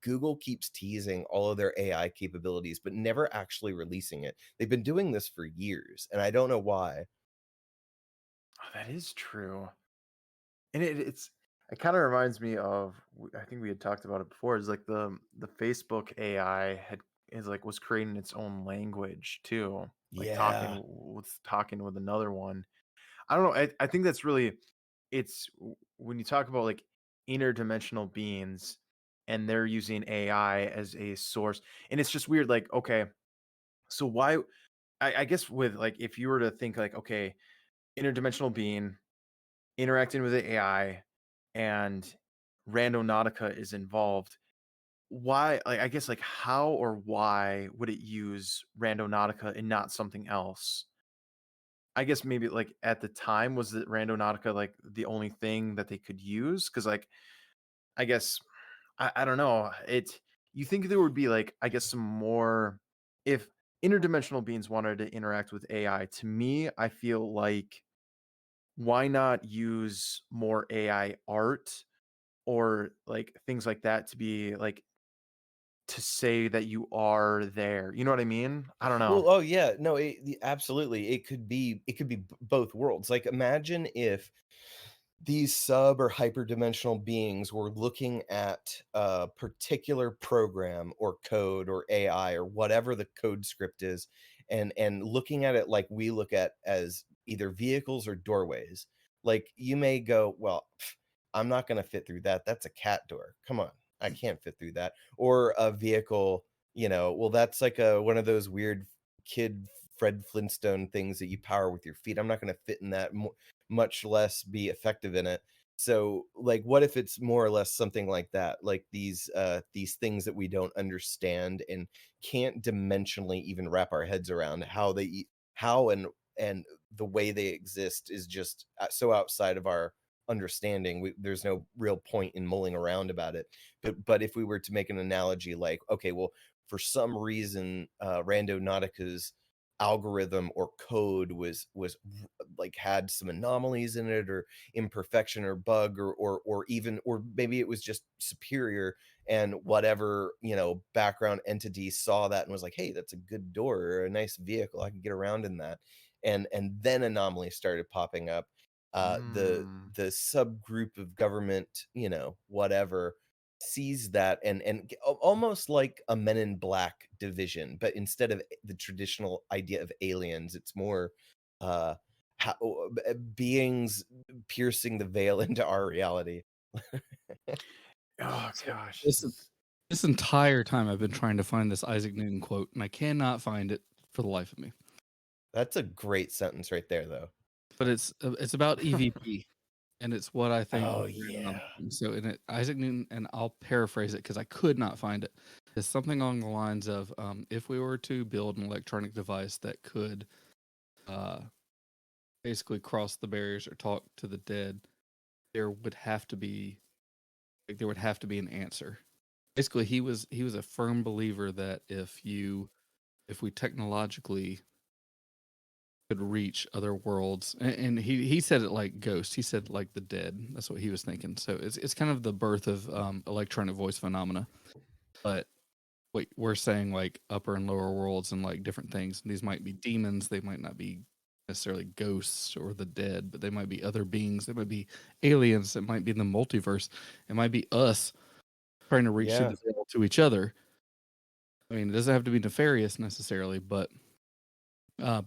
Google keeps teasing all of their AI capabilities but never actually releasing it. They've been doing this for years and I don't know why. Oh, that is true. And it kind of reminds me of I think we had talked about it before. Is like the Facebook AI was creating its own language too, like Yeah. talking with another one. I don't know. I think that's really when you talk about like interdimensional beings and they're using AI as a source, and it's just weird. Like, okay, so why? I guess with like if you were to think like, okay, interdimensional being interacting with the AI and Randonautica is involved, why like I guess like how or why would it use Randonautica and not something else? I guess maybe like at the time was it Randonautica like the only thing that they could use? Because like I guess I don't know. You think there would be like I guess some more if interdimensional beings wanted to interact with AI, to me, I feel like why not use more AI art or like things like that to be like to say that you are there. You know what I mean? I don't know. Well, oh yeah, no, absolutely. It could be both worlds. Like, imagine if these sub or hyperdimensional beings were looking at a particular program or code or AI or whatever the code script is, and looking at it like we look at as either vehicles or doorways. Like, you may go, well, I'm not going to fit through that. That's a cat door. Come on, I can't fit through that. Or a vehicle, well, that's like a one of those weird kid Fred Flintstone things that you power with your feet. I'm not going to fit in that, much less be effective in it. So, like, what if it's more or less something like that? Like these things that we don't understand and can't dimensionally even wrap our heads around how and the way they exist is just so outside of our understanding. There's no real point in mulling around about it. But if we were to make an analogy, like, okay, well, for some reason, Randonautica's algorithm or code was like had some anomalies in it, or imperfection or bug, or even, or maybe it was just superior, and whatever, background entity saw that and was like, hey, that's a good door or a nice vehicle, I can get around in that. And then anomalies started popping up. Mm. The subgroup of government, whatever, sees that, and almost like a Men in Black division, but instead of the traditional idea of aliens, it's more uh how, beings piercing the veil into our reality. Oh So gosh. this entire time I've been trying to find this Isaac Newton quote, and I cannot find it for the life of me. That's a great sentence right there, though. But it's about EVP, and it's what I think. Oh yeah. So in it, Isaac Newton, and I'll paraphrase it because I could not find it. It's something along the lines of, if we were to build an electronic device that could uh, basically cross the barriers or talk to the dead, there would have to be an answer. Basically, he was a firm believer that if we technologically could reach other worlds, and he said it like ghosts. He said like the dead. That's what he was thinking. So it's kind of the birth of electronic voice phenomena. But wait, we're saying like upper and lower worlds and like different things. These might be demons. They might not be necessarily ghosts or the dead, but they might be other beings. They might be aliens. It might be the multiverse. It might be us trying to reach through Yeah. the veil to each other. I mean, it doesn't have to be nefarious necessarily, but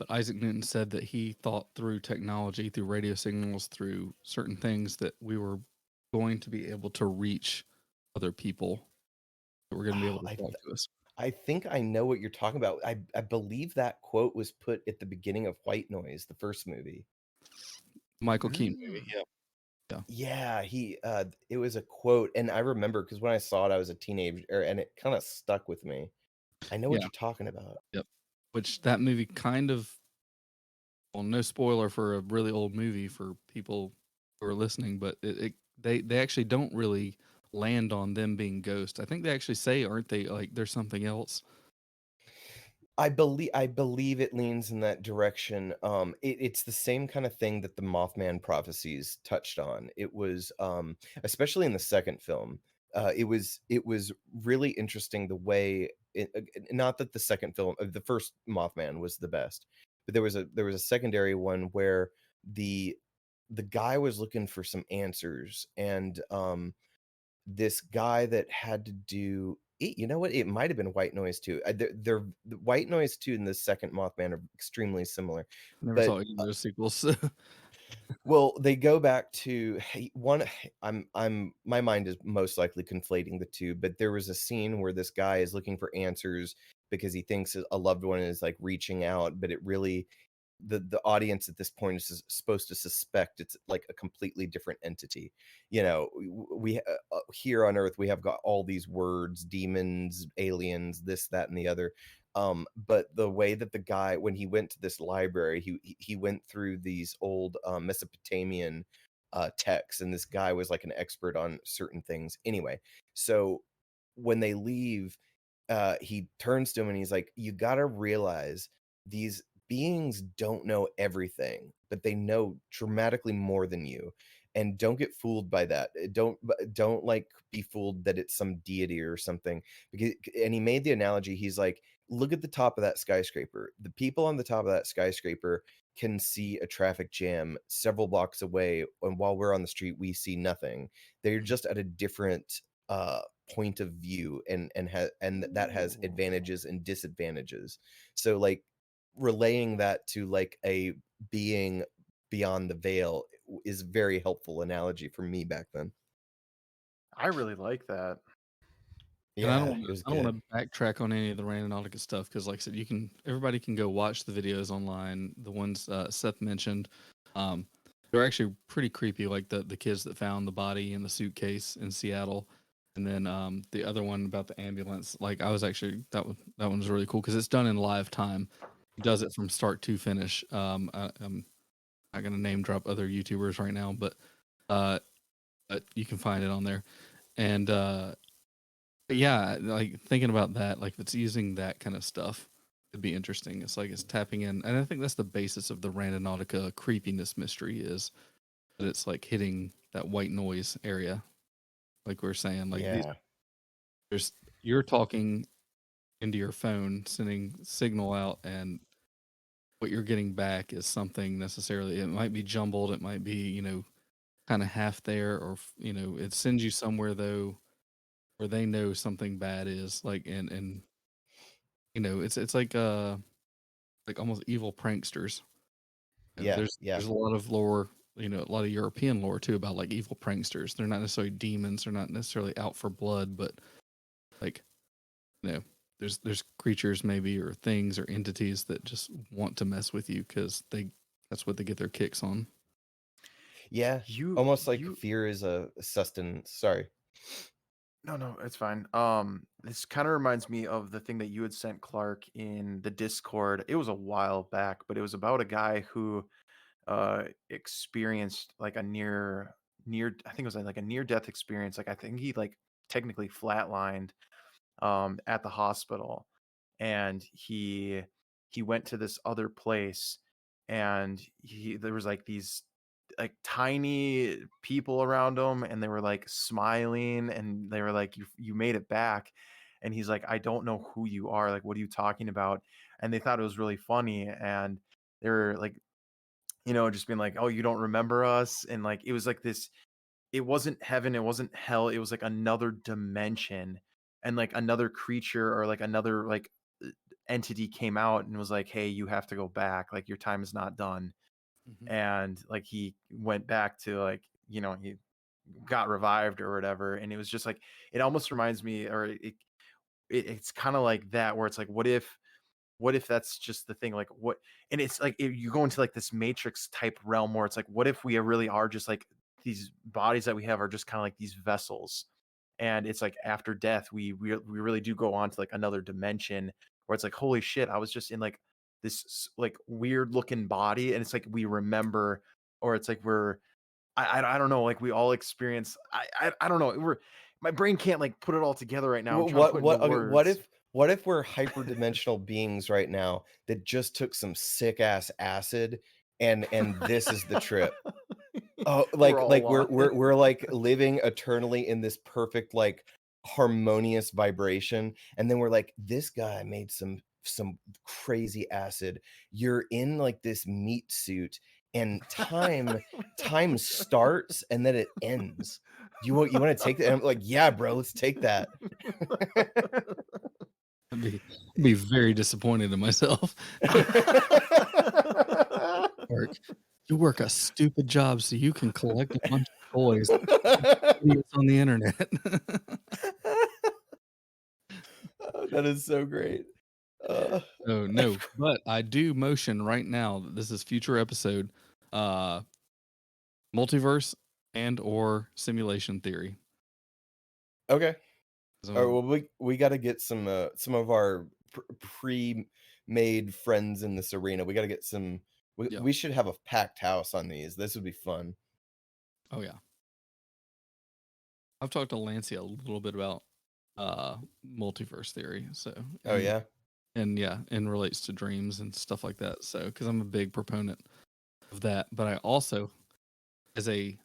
Isaac Newton said that he thought through technology, through radio signals, through certain things that we were going to be able to reach other people, that were going to be able Oh, to talk to us. I think I know what you're talking about. I believe that quote was put at the beginning of White Noise, the first movie. Michael Keaton movie, Mm. yeah, yeah, Yeah, it was a quote, and I remember because when I saw it, I was a teenager, and it kind of stuck with me. I know what yeah, you're talking about. yep. Which that movie kind of, well, no spoiler for a really old movie for people who are listening, but they actually don't really land on them being ghosts. I think they actually say, aren't they, like there's something else. I believe it leans in that direction. It's the same kind of thing that the Mothman prophecies touched on. It was, especially in the second film, it was really interesting the way. Not that the second film, the first Mothman was the best, but there was a secondary one where the the guy was looking for some answers, and this guy that had to do you know what? It might have been White Noise too. They're the White Noise 2 and the second Mothman are extremely similar. Never But saw any of those sequels. well, they go back to one. My mind is most likely conflating the two, but there was a scene where this guy is looking for answers because he thinks a loved one is like reaching out, but it really the audience at this point is supposed to suspect it's like a completely different entity. Here on Earth we have got all these words: demons, aliens, this, that, and the other. But the way that the guy, when he went to this library, he went through these old Mesopotamian texts, and this guy was like an expert on certain things. Anyway, so when they leave, he turns to him and he's like, "You got to realize these beings don't know everything, but they know dramatically more than you. And don't get fooled by that. Don't like be fooled that it's some deity or something." Because, and he made the analogy. He's like, "Look at the top of that skyscraper. The people on the top of that skyscraper can see a traffic jam several blocks away, and while we're on the street, we see nothing. They're just at a different point of view, and that has Ooh. advantages and disadvantages. So like relaying that to like a being beyond the veil is very helpful analogy for me back then. I really like that. And Yeah, it was I don't good. wanna backtrack on any of the Randonautica stuff because, like I said, everybody can go watch the videos online, the ones, Seth mentioned. Um, they're actually pretty creepy, like the kids that found the body in the suitcase in Seattle, and then, the other one about the ambulance, like, I was actually that one's really cool because it's done in live time. He does it from start to finish. I'm not gonna name drop other YouTubers right now, uh, but you can find it on there, and, yeah, like thinking about that, like if it's using that kind of stuff, it'd be interesting. It's like it's tapping in, and I think that's the basis of the Randonautica creepiness mystery is that it's like hitting that white noise area, like we are saying. Like Yeah. there's you're talking into your phone, sending signal out, and what you're getting back is something necessarily. It might be jumbled, it might be kind of half there, or it sends you somewhere though where they know something bad is like, and it's like almost evil pranksters. And Yeah. there's Yeah. there's a lot of lore, a lot of European lore too about like evil pranksters. They're not necessarily demons, they're not necessarily out for blood, but like you know, there's creatures maybe or things or entities that just want to mess with you because that's what they get their kicks on. Yeah. You Almost like you fear is a sustenance. Sorry. No, no, it's fine. This kind of reminds me of the thing that you had sent Clark in the Discord. It was a while back, but it was about a guy who experienced like a near I think it was like a near death experience. Like I think he like technically flatlined at the hospital, and he went to this other place, and there was like these like tiny people around him, and they were like smiling, and they were like, you made it back. And he's like, I don't know who you are, like what are you talking about? And they thought it was really funny, and they were like, just being like, oh, you don't remember us? And like it was like this, it wasn't heaven, it wasn't hell, it was like another dimension, and like another creature or like another like uh, entity came out and was like, hey, you have to go back, like your time is not done. Mhm. And like he went back to like, he got revived or whatever. And it was just like, it almost reminds me, or it's kind of like that, where it's like, what if that's just the thing, like what? And it's like you go into like this matrix type realm where it's like, what if we really are just like these bodies that we have are just kind of like these vessels, and it's like after death we really do go on to like another dimension, where it's like, holy shit, I was just in like this like weird looking body, and it's like we remember, or it's like we're I don't know, like we all experience, I don't know, my brain can't like put it all together right now. I'm trying to put it into Okay, words. what if we're hyperdimensional beings right now that just took some sick ass acid, and this is the trip? Oh, We're all we're like living eternally in this perfect, like, harmonious vibration, and then we're like, this guy made some crazy acid. You're in like this meat suit, and time starts and then it ends. You want to take that? And I'm like, yeah, bro, let's take that. I'd be very disappointed in myself. Work. You work a stupid job so you can collect a bunch of toys. Idiots on the internet. Oh, that is so great. Oh no, but I do motion right now that this is future episode, uh, multiverse and or simulation theory. Okay. All right, So well, we got to get some of our pre-made friends in this arena. We got to get some. yeah, We should have a packed house on these. This would be fun. oh yeah. I've talked to Lancey a little bit about multiverse theory. So Oh yeah. and yeah, and relates to dreams and stuff like that. So because I'm a big proponent of that, but I also, as a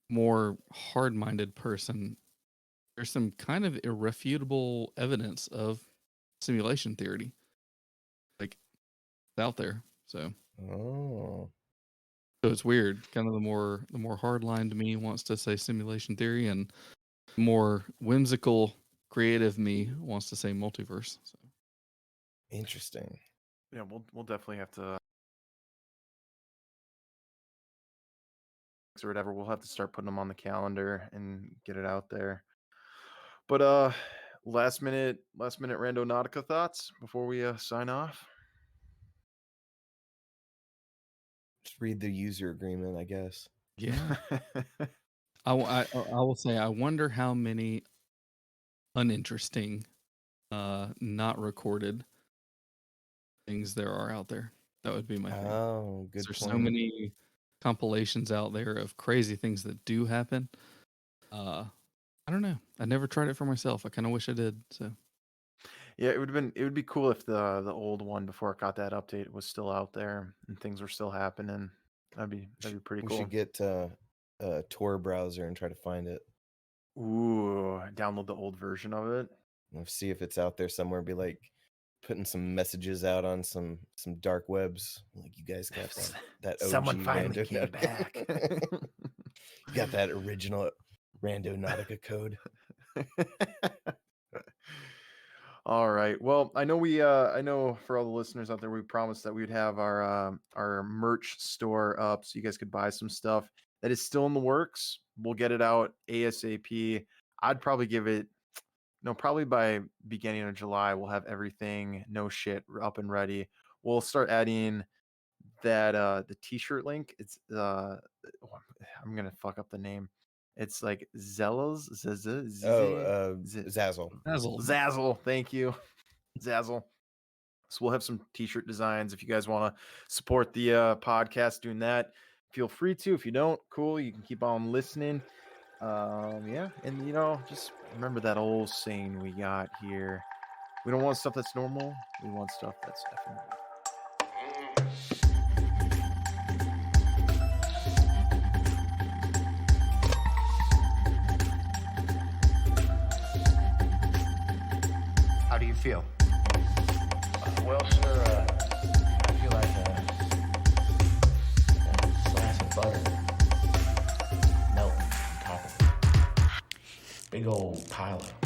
more hard-minded person, there's some kind of irrefutable evidence of simulation theory, like it's out there. Oh, So it's weird. Kind of the more hard line to me wants to say simulation theory, and more whimsical, creative me wants to say multiverse. So interesting. Yeah, we'll definitely have to or whatever. We'll have to start putting them on the calendar and get it out there. But last minute Rando Nautica thoughts before we sign off. Just read the user agreement, I guess. yeah, I will say I wonder how many uninteresting, not recorded things there are out there. That would be my thing. Oh, good There's so point. many compilations out there of crazy things that do happen. I don't know. I never tried it for myself. I kind of wish I did. So Yeah, it would be cool if the old one before it got that update was still out there and things were still happening. That'd be pretty We cool. should get a Tor browser and try to find it. Ooh, download the old version of it. And see if it's out there somewhere. Be like putting some messages out on some dark webs. Like, you guys got that OG Someone finally Rando came back. You got that original Rando Nautica code. All right. Well, I know for all the listeners out there, we promised that we'd have our merch store up so you guys could buy some stuff. That is still in the works. We'll get it out ASAP. I'd probably give it probably by beginning of July we'll have everything no shit up and ready. We'll start adding that the t-shirt link. It's I'm going to fuck up the name. It's like Zellas, Zazzle. Zazzle. Thank you. Zazzle. So we'll have some t-shirt designs. If you guys want to support the podcast doing that, feel free to. If you don't, cool. You can keep on listening. Yeah. And just remember that old saying we got here. We don't want stuff that's normal. We want stuff that's definitely Well, sir, I feel like a slice of butter melting on top of it. Big old pile of